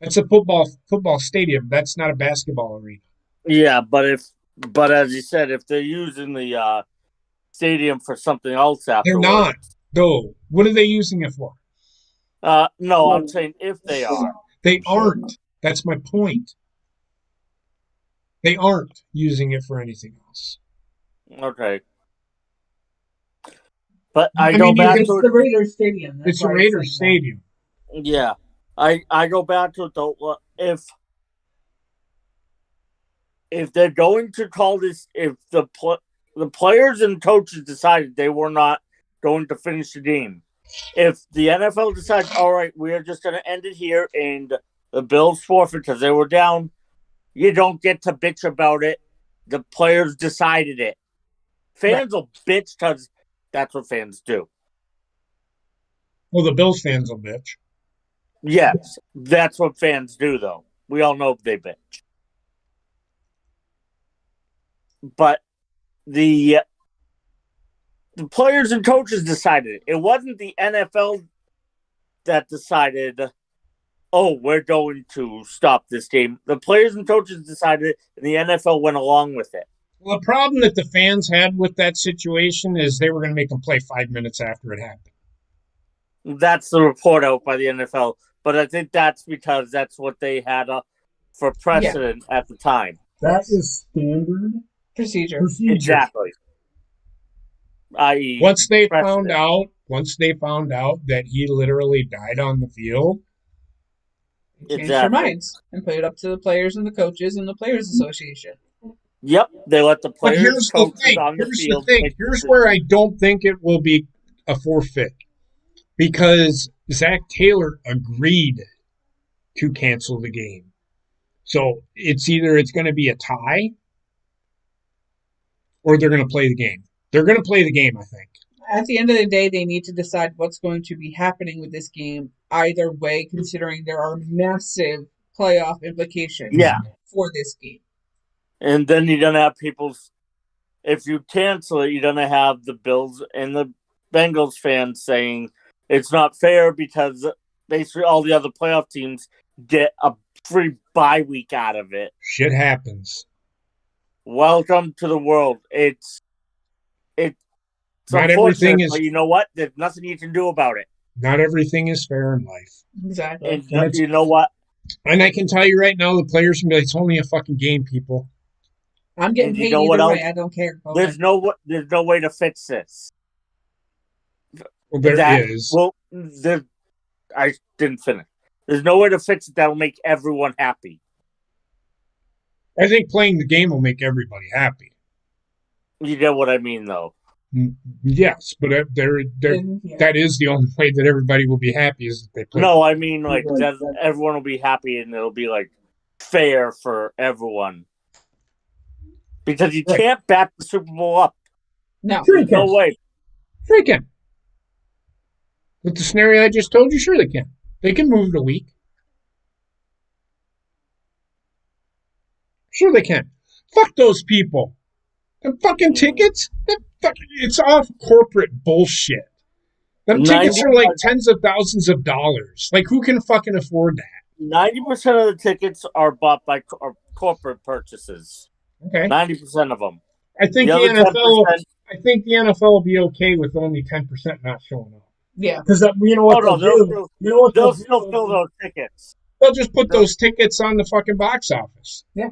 That's a football stadium. That's not a basketball arena. Yeah, but as you said, if they're using the stadium for something else afterwards. They're not. No. What are they using it for? No, I'm saying if they are. They aren't. That's my point. They aren't using it for anything else. Okay. But I go back to it's the Raiders Stadium. It's a Raiders Stadium. Yeah. I go back to it though. If they're going to call this, if the players and coaches decided they were not going to finish the game, if the NFL decides, all right, we are just going to end it here, and the Bills forfeit because they were down, you don't get to bitch about it. The players decided it. Fans will bitch because that's what fans do. Well, the Bills fans will bitch. Yes, that's what fans do, though. We all know they bitch. But the players and coaches decided it. It wasn't the NFL that decided, oh, we're going to stop this game. The players and coaches decided it, and the NFL went along with it. Well, the problem that the fans had with that situation is they were going to make them play 5 minutes after it happened. That's the report out by the NFL. But I think that's because that's what they had for precedent at the time. That is standard procedure. procedure. Exactly. I.e., Once they found precedent. out that he literally died on the field, Changed their Exactly. minds and put it up to the players and the coaches and the Players Association. Yep, they let the but players, coaches on the field make Here's where I decisions. don't think it will be a forfeit because Zach Taylor agreed to cancel the game. So it's either it's going to be a tie or they're going to play the game. They're going to play the game, I think. At the end of the day, they need to decide what's going to be happening with this game either way, considering there are massive playoff implications Yeah, for this game. and then you're gonna have people. If you cancel it, you're gonna have the Bills and the Bengals fans saying it's not fair because basically all the other playoff teams get a free bye week out of it. Shit happens. Welcome to the world. It's Not everything unfortunate, is but you know what? There's nothing you can do about it. not everything is fair in life. Exactly. And And you know what? I can tell you right now, the players can be like, it's only a fucking game, people. I'm getting And you paid know what either way. else? I don't care. There's no way to fix this. Well, there That is. well, I didn't finish. There's no way to fix it that'll make everyone happy. I think playing the game will make everybody happy. You get what I mean, though. Yes, but that is the only way that everybody will be happy is that they play. No, I mean like that. Everyone will be happy, and it'll be like fair for everyone. Because you can't back the Super Bowl up. No, Sure no way. Sure they can. With the scenario I just told you, sure they can. They can move it a week. Sure they can. Fuck those people. The fucking tickets? It's all corporate bullshit. Them tickets are like tens of thousands of dollars. Like, who can fucking afford that? 90% of the tickets are bought by corporate purchases. Okay. 90% of them. I think the NFL. I think the NFL will be okay with only 10% not showing up. Yeah. Because you know what they'll do? They'll still fill those tickets. They'll just put those tickets on the fucking box office. Yeah.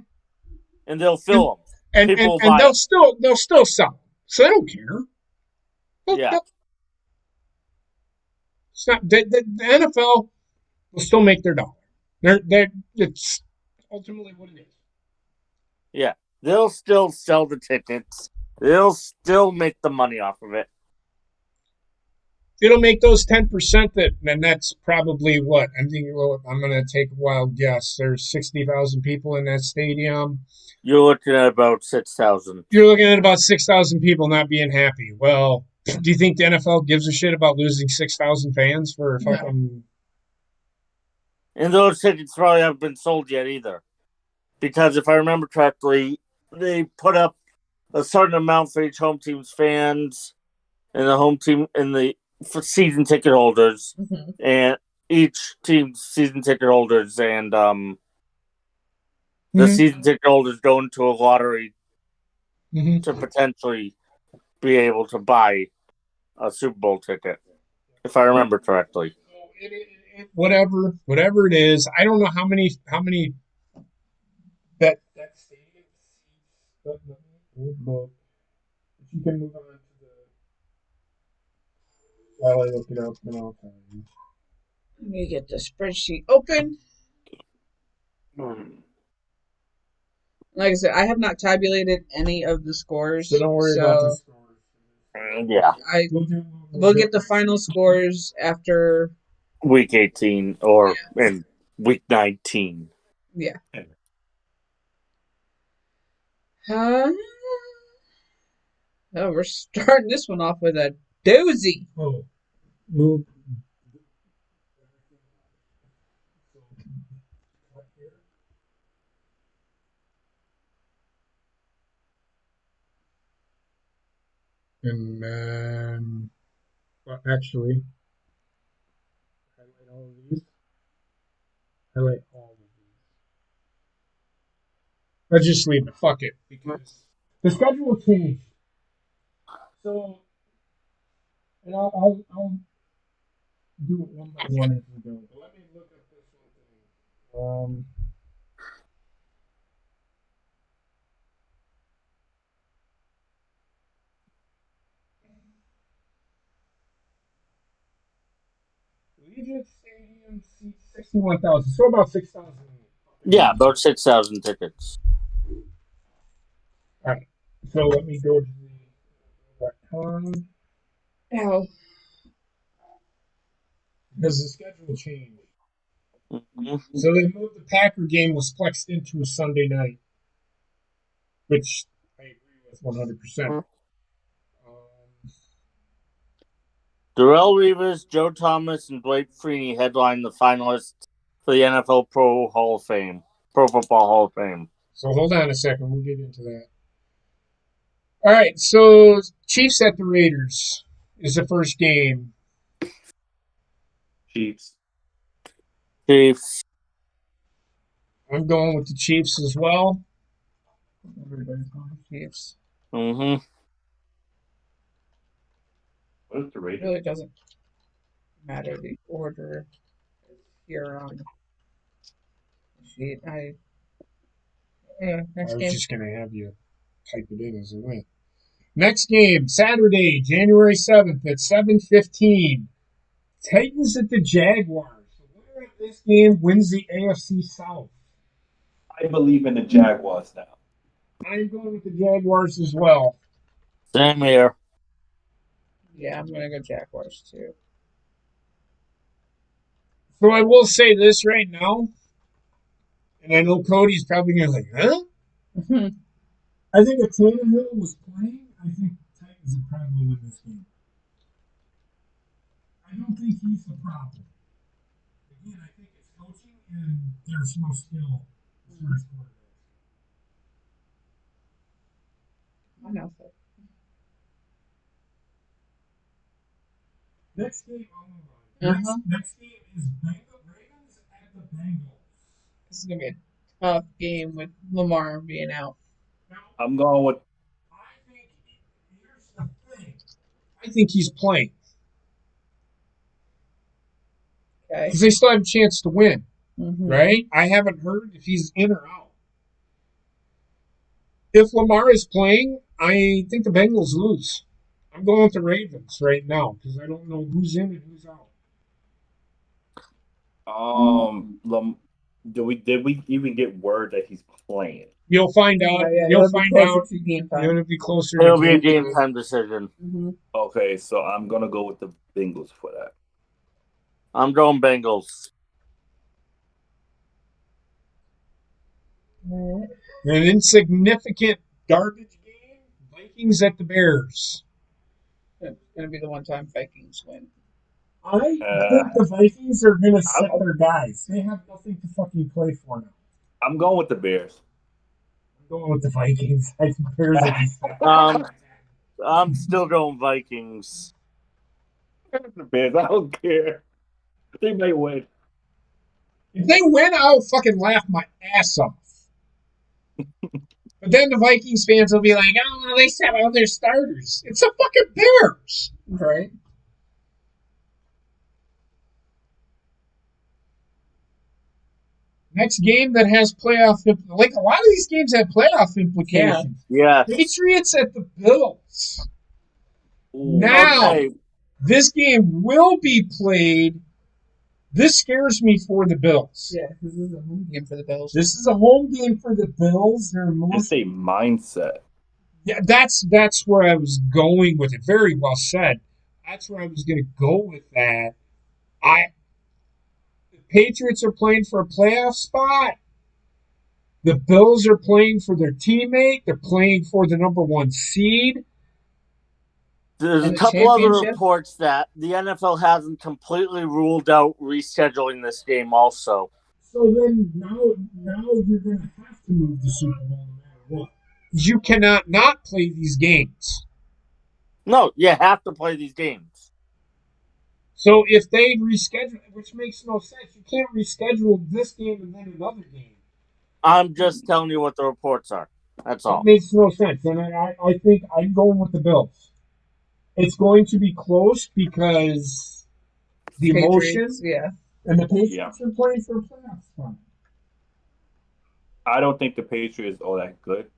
And they'll fill them. And they'll still sell them. So they don't care. Yeah. It's not the NFL will still make their dollar. It's ultimately what it is. Yeah. They'll still sell the tickets. They'll still make the money off of it. It'll make those 10% and that's probably what I'm thinking. Well, I'm going to take a wild guess. There's 60,000 people in that stadium. You're looking at about 6,000. You're looking at about 6,000 people not being happy. Well, do you think the NFL gives a shit about losing 6,000 fans for fucking? And those tickets probably haven't been sold yet either, because if I remember correctly, they put up a certain amount for each home team's fans and the home team and for season ticket holders, and each team's season ticket holders and the season ticket holders go into a lottery to potentially be able to buy a Super Bowl ticket, if I remember correctly. Whatever it is, I don't know how many that stadium seats. But you can move on to the. While I look it up, and I'll tell you. Let me get the spreadsheet open. Like I said, I have not tabulated any of the scores. So don't worry about the scores. Yeah. We'll get the final scores after week 18 or in week 19. Yeah. Oh, we're starting this one off with a doozy. Oh, move. And then, well, actually, highlight all of these. Highlight all of these. Let's just leave it. Fuck it. Because the schedule changed. So, and I'll do it one by one as we go. But let me look up this one thing. Allegiant Stadium seats 61,000, so about 6,000. Yeah, about 6,000 tickets. All right, so let me go to the Ow. because the schedule changed. Mm-hmm. So they moved the Packer game was flexed into a Sunday night, which I agree with 100%. Darrell Reeves, Joe Thomas, and Blake Freeney headline the finalists for the NFL Pro Football Hall of Fame. So hold on a second, we'll get into that. All right, so Chiefs at the Raiders is the first game. Chiefs. Chiefs. I'm going with the Chiefs as well. Everybody's going Chiefs. Mm-hmm. What is the It Raiders? really doesn't matter the order here on the sheet. Next I was game. just going to have you type it in as a win. Next game, Saturday, January 7th at 7:15. Titans at the Jaguars. The winner of this game wins the AFC South. I believe in the Jaguars now. I'm going with the Jaguars as well. Same here. Yeah, I'm gonna go Jaguars too. So I will say this right now, and I know Cody's probably going to be like, huh? I think if Tannehill was playing, I think the Titans would probably win this game. I don't think he's the problem. Again, I think it's coaching and there's no skill as far as quarterbacks. I know. Next game, Uh-huh. next game is Ravens at the Bengals. This is gonna be a tough game with Lamar being out. Now, I'm going with. I think here's the thing. I think he's playing Okay. because they still have a chance to win, Mm-hmm. right? I haven't heard if he's in or out. If Lamar is playing, I think the Bengals lose. I'm going with the Ravens right now because I don't know who's in and who's out. Did we even get word that he's playing? You'll find out. Yeah, You'll it'll be find closer out. to game time. It'll be closer to It'll be a game game time decision. Mm-hmm. Okay, so I'm gonna go with the Bengals for that. I'm going Bengals. Right. An insignificant garbage game. Vikings at the Bears. It's gonna be the one-time Vikings win. I think the Vikings are going to set their guys. They have nothing to fucking play for now. I'm going with the Bears. I'm going with the Vikings. I think Bears are just I'm still going Vikings. The Bears. I don't care. They may win. If they win, I'll fucking laugh my ass off. But then the Vikings fans will be like, oh, well, they set all their starters. It's the fucking Bears. Right. Next game that has playoff, like a lot of these games have playoff implications. Yeah. Patriots at the Bills. Ooh. Now, Okay. this game will be played. This scares me for the Bills. Yeah, this is a home game for the Bills. This is a home game for the Bills. They're It's a mindset. Yeah, that's where I was going with it. Very well said. That's where I was going to go with that. The Patriots are playing for a playoff spot. The Bills are playing for their teammate. They're playing for the number one seed. There's And a the couple other championship? reports that the NFL hasn't completely ruled out rescheduling this game also. So then now you're going to have to move the Super Bowl no matter what. You cannot not play these games. No, you have to play these games. So if they reschedule, which makes no sense, you can't reschedule this game and then another game. I'm just telling you what the reports are. That's all. It makes no sense. And I think I'm going with the Bills. It's going to be close because the emotion and the Patriots are playing for a playoff spot. I don't think the Patriots are that good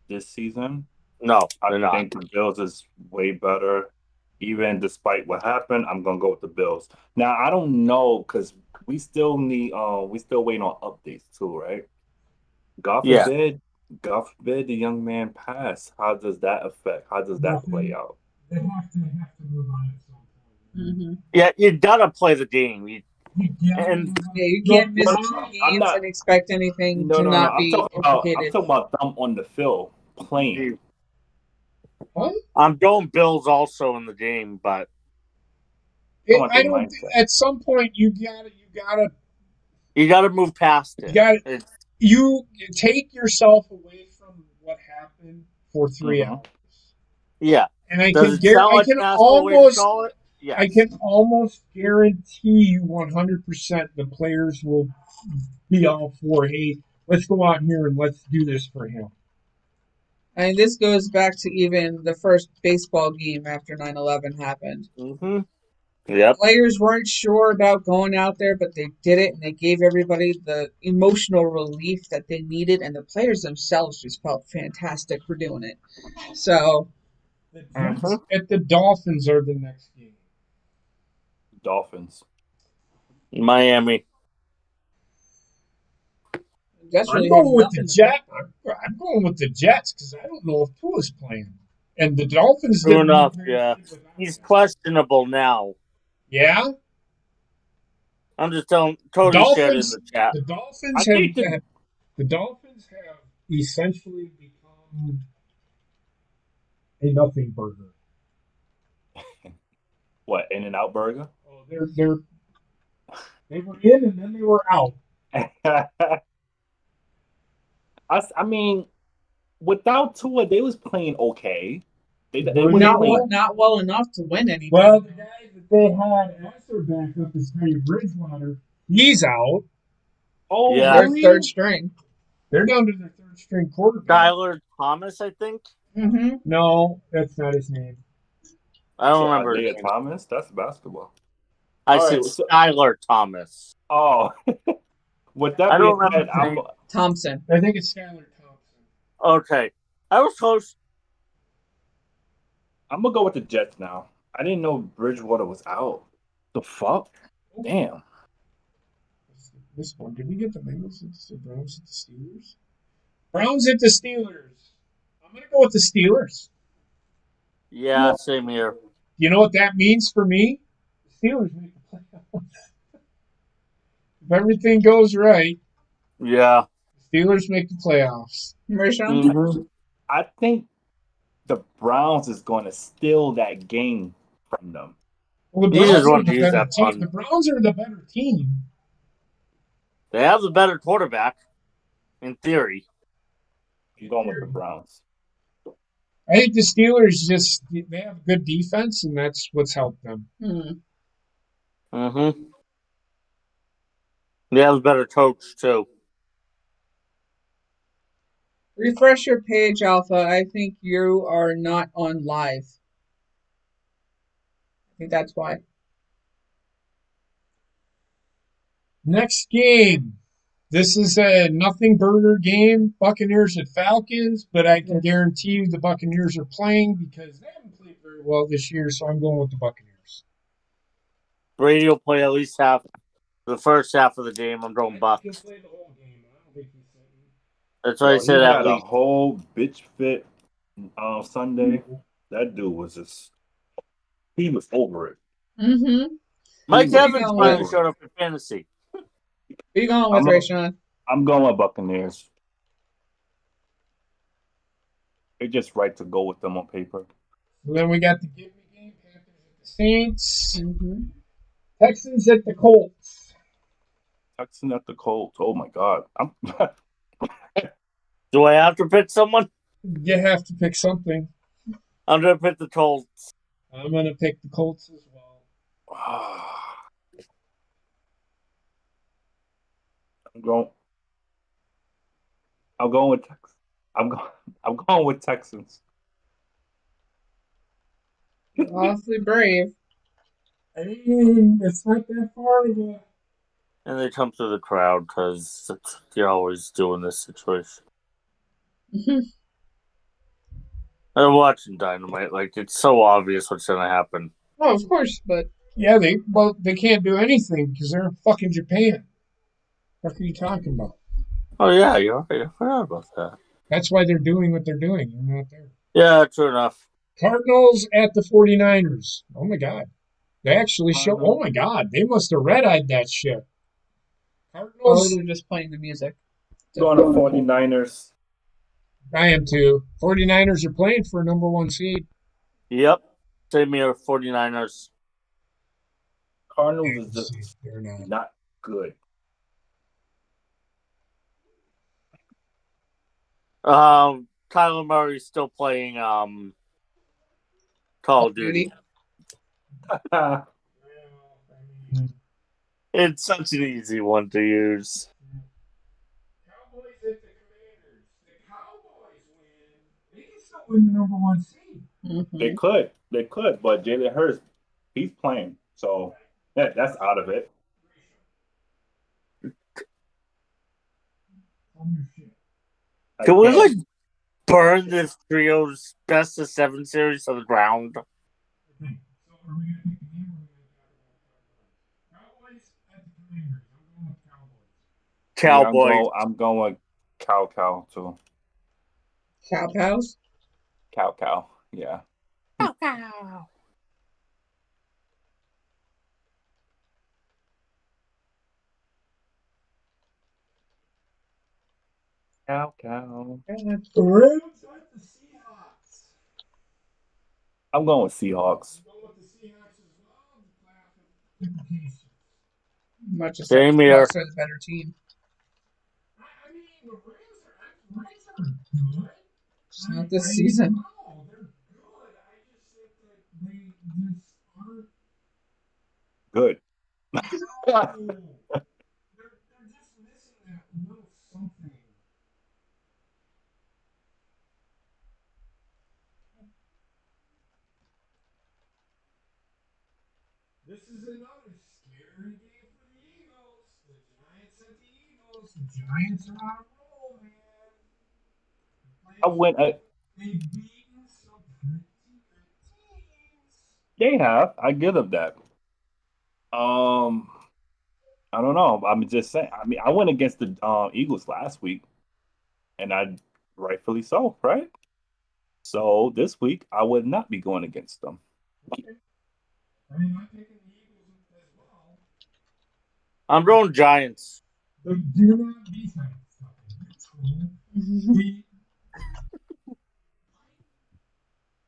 this season. No, I they're not. think the Bills is way better. Even despite what happened, I'm gonna go with the Bills. Now I don't know because we still waiting on updates too, right? God Yeah. forbid, God forbid the young man pass. How does that affect? How does that play Nothing. out? They have to move on at some point. Hmm. Yeah, you gotta play the game. You gotta And move on. Yeah, you No, can't No, miss no, two no, I'm games and not. expect anything No, to no, no. not be I'm implicated. talking about them on the field playing. huh? I'm going Bills also in the game, but Talking about I their don't. mindset. At some point, you gotta move past you it. gotta, It's, you take yourself away from what happened for 3 hours. yeah. And I Does can it sound like an asshole way to call it? I Yes. can almost guarantee you 100% the players will be all for, hey, let's go out here and let's do this for him. I mean, this goes back to even the first baseball game after 9/11 happened. Mm-hmm. Yep. Players weren't sure about going out there, but they did it and they gave everybody the emotional relief that they needed, and the players themselves just felt fantastic for doing it. So, The Mm-hmm. Jets at the Dolphins are the next game. Dolphins. Miami. that's I'm really have going with the nothing to play Jets. for. I'm going with the Jets because I don't know if Tua's playing, and the Dolphins True didn't look enough, very yeah. good without He's him. questionable now. Yeah, I'm just telling the Cody shared in Dolphins. the chat. The I Dolphins think the have essentially become a nothing burger. what In-N-Out Burger. Oh, they were in and then they were out. I mean, without Tua, they was playing okay. They Were wasn't they Not playing. well, though? not well enough to win Well, anything. the guy that they had as their backup is Teddy Bridgewater. He's out. Oh, Yeah. Their third really? string. They're down to their third string quarterback. Tyler Thomas, I think. Mm-hmm. No, that's not his name. I You don't said remember his Isaiah name. Thomas. That's basketball. I All said right. So, Skylar Thomas. oh, with that I being don't remember said, his name. Thompson. I think it's Skylar Thompson. Okay. I was close. I'm gonna go with the Jets now. I didn't know Bridgewater was out. The fuck? Oh, Damn. this one. Did we get the Bengals at the Browns at the Steelers? Browns at the Steelers. I'm gonna go with the Steelers. Yeah, same here. You know what that means for me? The Steelers make the playoffs. If everything goes right, Yeah. the Steelers make the playoffs. Marshawn? Mm-hmm. I think the Browns is going to steal that game from them. Well, the You just Browns are want to the use better that team. fun. The Browns are the better team. They have the better quarterback, in theory. I'm going with the Browns. I think the Steelers they have good defense, and that's what's helped them. Hmm. Mm-hmm. They have a better coach, too. Refresh your page, Alpha. I think you are not on live. I think that's why. Next game. This is a nothing burger game. Buccaneers at Falcons, but I can guarantee you the Buccaneers are playing because they haven't played very well this year, so I'm going with the Buccaneers. Brady will play at least the first half of the game. I'm going He'll Bucks. play the whole game. I don't think he's sitting. That's why I Bro, he said at had a least. whole bitch fit Sunday. That dude was just, he was over it. Mm-hmm. He Mike Who was you Evans going finally with? over showed it. up in fantasy. Who you going with, I'm, Ray a, Sean? I'm going with Buccaneers. It's just right to go with them on paper. And then we got the give me game. Panthers at the Saints. Mm-hmm. Texans at the Colts. Texan at the Colts. Oh my God. Do I have to pick someone? You have to pick something. I'm going to pick the Colts. I'm going to pick the Colts as well. I'm going. I'm going with Texans. I'm going. I'm going with Texans. Awfully brave. I mean, it's not that far of a. And they come through the crowd because you're always doing this situation. Mm-hmm. I'm watching Dynamite. Like, it's so obvious what's going to happen. Oh, of course, but Yeah, they can't do anything because they're in fucking Japan. What are you talking about? Oh, yeah, you're right. I forgot about that. That's why they're doing what they're doing. They're not there. Yeah, true enough. Cardinals at the 49ers. Oh my God. They actually show. Oh my God. They must have red eyed that shit. or Cardinals. they're just playing the music. Going to 49ers. I am too. 49ers are playing for a number one seed. Yep. Same here, 49ers. Cardinals is just They're not. not good. Kyler Murray's still playing Call of Duty. It's such an easy one to use. Cowboys at the Commanders. The Cowboys win. They can still win the number one seed. They could, but Jalen Hurts, he's playing, so that's out of it. Can we like burn this trio's best of 7 series to the ground? So are we gonna pick the game or Cowboys at the Commanders? I'm going with Cowboys. Cowboys. I'm going cow too. Cow cows? Cow. Yeah. Cow. Cow. The Rams at the Seahawks. I'm going with Seahawks. I'm going with the Seahawks as well. The playoff implications. Much as Same the here. Bucs are the better team. I mean, the Rams are good. It's not this season. No, they're good. I just think that they just aren't. Good. No. They're just missing that little something. This is another scary game for the Eagles. The Giants at the Eagles. The Giants are on a roll, man. I went. They've beaten some pretty good teams. They have. I give them that. I don't know. I'm just saying. I mean, I went against the Eagles last week, and I rightfully so, right? So this week I would not be going against them. Okay. I mean, I'm picking the Eagles as well. I'm going Giants. The do not defense.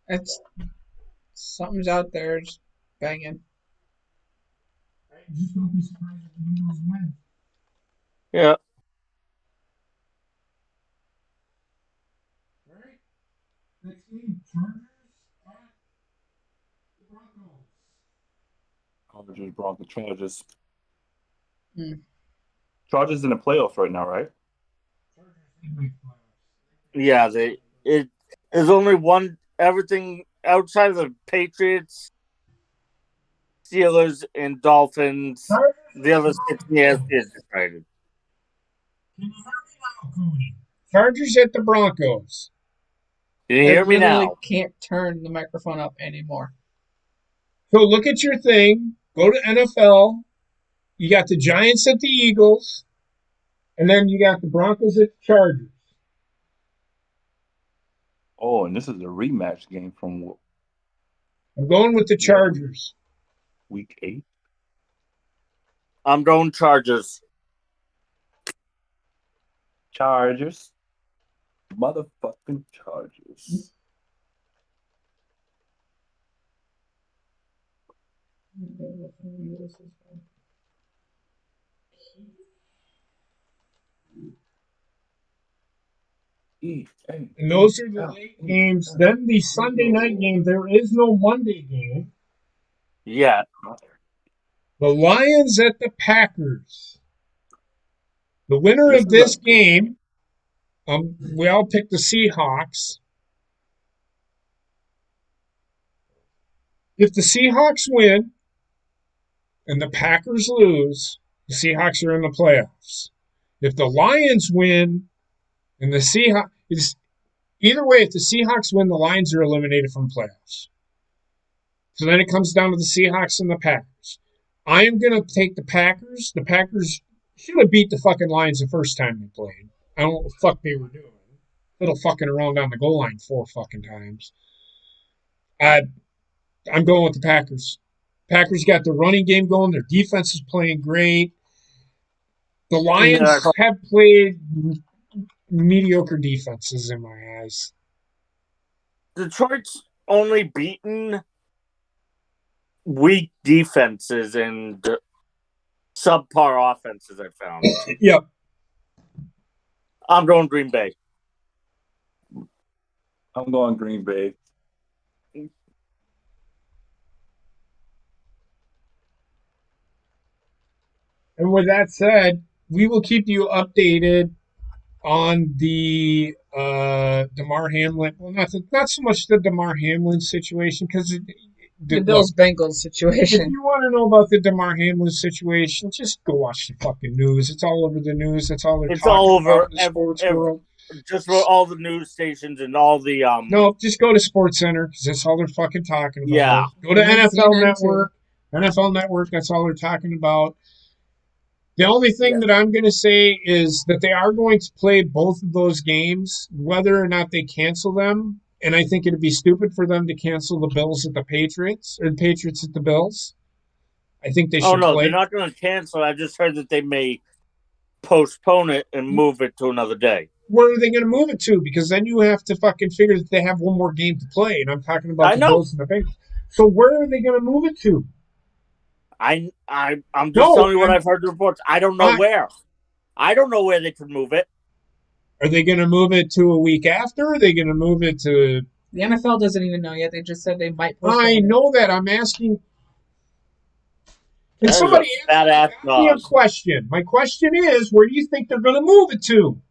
It's something's out there just banging. Just don't be surprised if the Eagles win. Yeah. All right. Next game, Chargers at the Broncos. Chargers. Hmm. Chargers in the playoffs right now, right? Chargers did make playoffs. Yeah, there's only one. Everything outside of the Patriots, Steelers, and Dolphins, the other 6 years is decided. Can you hear me now, Cody? Chargers at the Broncos. Can you hear me literally now? can't turn the microphone up anymore. So look at your thing. Go to NFL. You got the Giants at the Eagles. And then you got the Broncos at the Chargers. Oh, and this is a rematch game from I'm going with the Chargers. week 8. I'm going Chargers. Chargers. Motherfucking Chargers. And those are the late games. Then the Sunday night game. There is no Monday game. Yeah. The Lions at the Packers. The winner of this game, we all picked the Seahawks. If the Seahawks win and the Packers lose, the Seahawks are in the playoffs. If the Lions win and the Seahawks, Either way, if the Seahawks win, the Lions are eliminated from playoffs. So then it comes down to the Seahawks and the Packers. I am going to take the Packers. The Packers should have beat the fucking Lions the first time they played. I don't know what the fuck they were doing. Little fucking around on the goal line 4 fucking times. I'm going with the Packers. Packers got their running game going. Their defense is playing great. The Lions have played mediocre defenses in my eyes. Detroit's only beaten weak defenses and subpar offenses, I found. Yep. I'm going Green Bay. I'm going Green Bay. And with that said, we will keep you updated on the DeMar Hamlin. Well, not so much the DeMar Hamlin situation because the Bills Bengals situation. If you want to know about the DeMar Hamlin situation, just go watch the fucking news. It's all over the news. It's all they're talking all over about in the sports world. Just for all the news stations and all the No, just go to Sports Center because that's all they're fucking talking about. Yeah. Go to NFL Network. NFL Network. That's all they're talking about. The only thing that I'm going to say is that they are going to play both of those games, whether or not they cancel them. And I think it'd be stupid for them to cancel the Bills at the Patriots or the Patriots at the Bills. I think they should play. Oh, no, they're not going to cancel. I just heard that they may postpone it and move it to another day. Where are they going to move it to? Because then you have to fucking figure that they have one more game to play. And I'm talking about the Bills and the Patriots. So where are they going to move it to? I'm just telling you what I've heard the reports. I don't know where. I don't know where they could move it. Are they going to move it to a week after? Are they going to move it to... The NFL doesn't even know yet. They just said they might postpone I know that. I'm asking... Can somebody answer my question? My question is, where do you think they're going to move it to?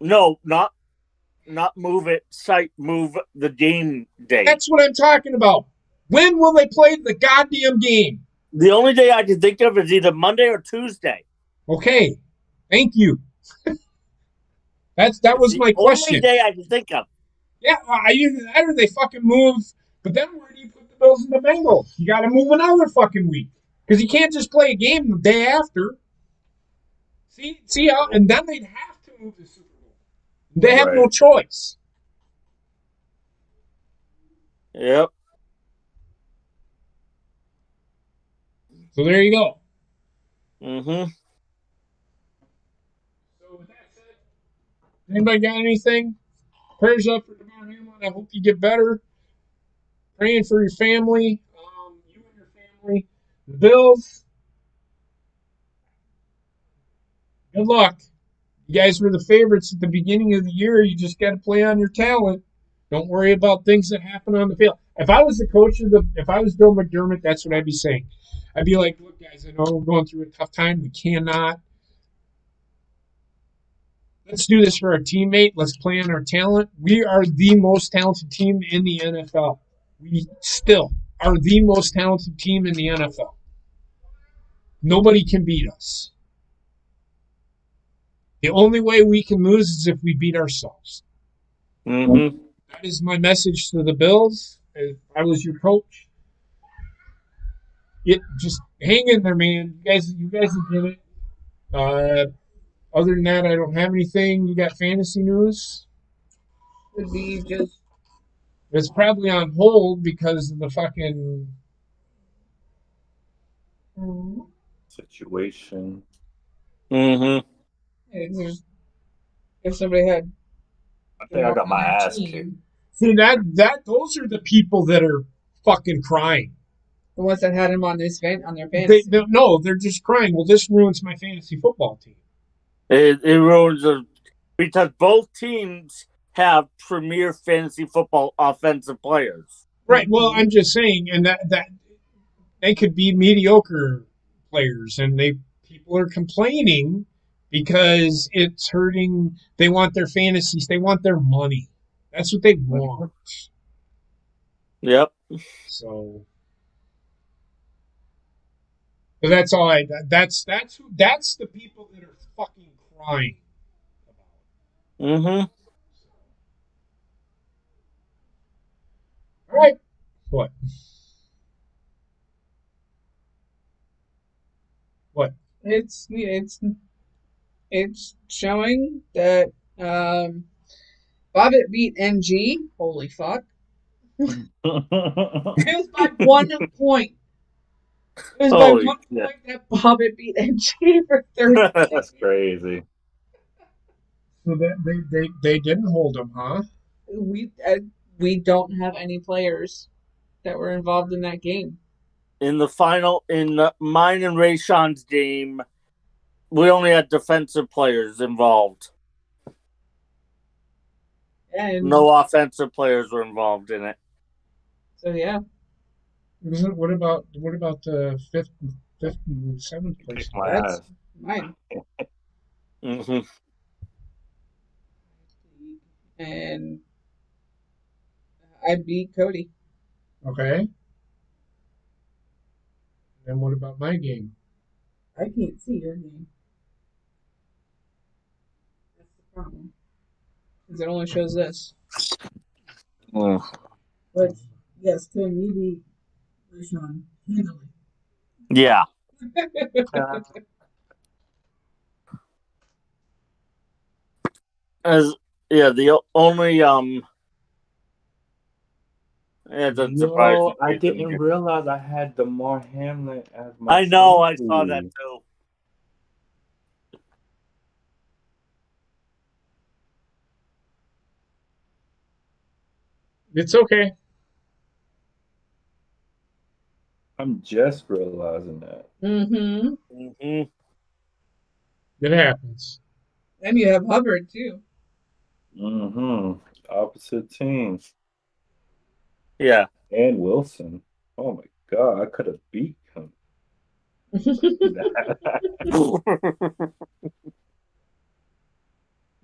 No, not move it. Move the game day. That's what I'm talking about. When will they play the goddamn game? The only day I can think of is either Monday or Tuesday. Okay. Thank you. That was my question. Only day I can think of. Yeah, either that or they fucking move. But then where do you put the Bills and the Bengals? You got to move another fucking week. Because you can't just play a game the day after. See how? And then they'd have to move the Super Bowl. They have no choice. Yep. So there you go. Mm-hmm. So with that said, anybody got anything? Prayers up for DeMar Hamlin. I hope you get better. Praying for your family, you and your family. The Bills. Good luck. You guys were the favorites at the beginning of the year. You just got to play on your talent. Don't worry about things that happen on the field. If I was the coach if I was Bill McDermott, that's what I'd be saying. I'd be like, look, guys, I know we're going through a tough time. We cannot. Let's do this for our teammate. Let's play on our talent. We are the most talented team in the NFL. We still are the most talented team in the NFL. Nobody can beat us. The only way we can lose is if we beat ourselves. Mm-hmm. That is my message to the Bills. If I was your coach, just hang in there, man. You guys will get it. Other than that, I don't have anything. You got fantasy news? Would be just... It's probably on hold because of the fucking situation. Mm-hmm. If somebody had... I think I got my ass kicked. See, those are the people that are fucking crying. The ones that had him on their fantasy. No, they're just crying. Well, this ruins my fantasy football team. It ruins because both teams have premier fantasy football offensive players. Right. Well, I'm just saying, and that they could be mediocre players, and people are complaining because it's hurting. They want their fantasies. They want their money. That's what they want. Yep. So, but that's all. That's the people that are fucking crying about. Mm-hmm. All right. What? What? It's showing that Bobbitt beat NG. Holy fuck! It was by 1 point. It was by Holy one shit. point that Bobbitt beat NG for third That's place. crazy. So they didn't hold him, huh? We we don't have any players that were involved in that game. In the final, in mine and Rayshawn's game, we only had defensive players involved. And No offensive players were involved in it. so yeah, What about the fifth and seventh place Kick my guys? that's ass. mine. Mm-hmm. And I beat Cody. Okay. Then what about my game? I can't see your name. That's the problem. Because it only shows this. Mm. But yes, Tim, you beat Rashawn handily. Yeah. As yeah, the only it doesn't surprise No, me. I didn't realize I had Damar Hamlin as my I know, I saw that safety. too. It's okay. I'm just realizing that. Mm-hmm. Mm-hmm. It happens. And you have Hubbard too. Mm-hmm. Opposite teams. Yeah. And Wilson. Oh my God, I could have beat him.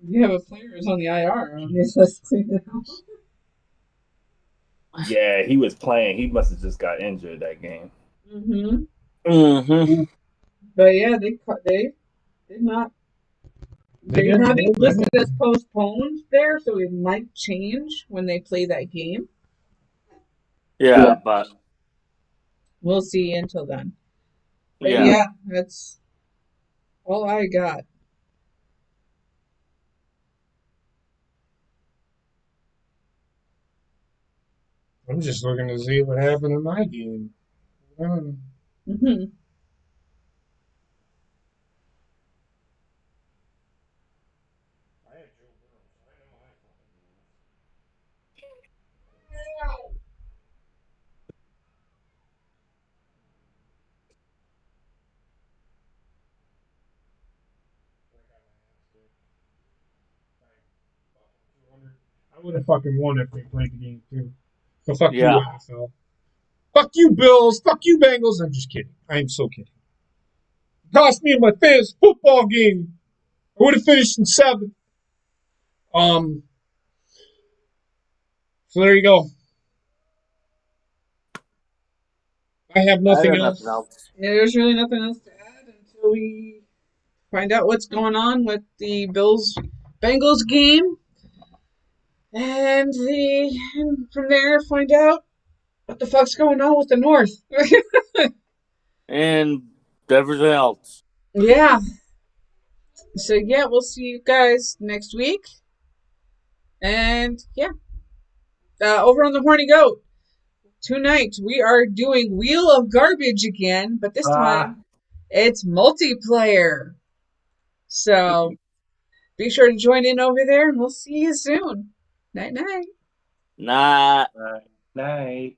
You have a player who's on the IR on this list too now. Yeah, he was playing. He must have just got injured that game. Mm-hmm. Mm-hmm. But yeah, they did not. They They didn't have it hold listed him. as postponed there, so it might change when they play that game. Yeah, Yeah. but We'll see until then. But yeah. yeah, that's all I got. I'm just looking to see what happened in my game. Um, Mm-hmm. I would have fucking won if they played the game too. So fuck you, Yeah. NFL. Fuck you, Bills. Fuck you, Bengals. I'm just kidding. I am so kidding. It cost me in my fantasy football game. I would have finished in seventh. Um. So there you go. I have I nothing got nothing else. else. Yeah, there's really nothing else to add until we find out what's going on with the Bills Bengals game, and from there find out what the fuck's going on with the North. And everything else. Yeah. So yeah, we'll see you guys next week. And yeah, over on the Horny Goat tonight we are doing Wheel of Garbage again, but this Ah, time it's multiplayer. So be sure to join in over there, and we'll see you soon. Night night. Nah. night.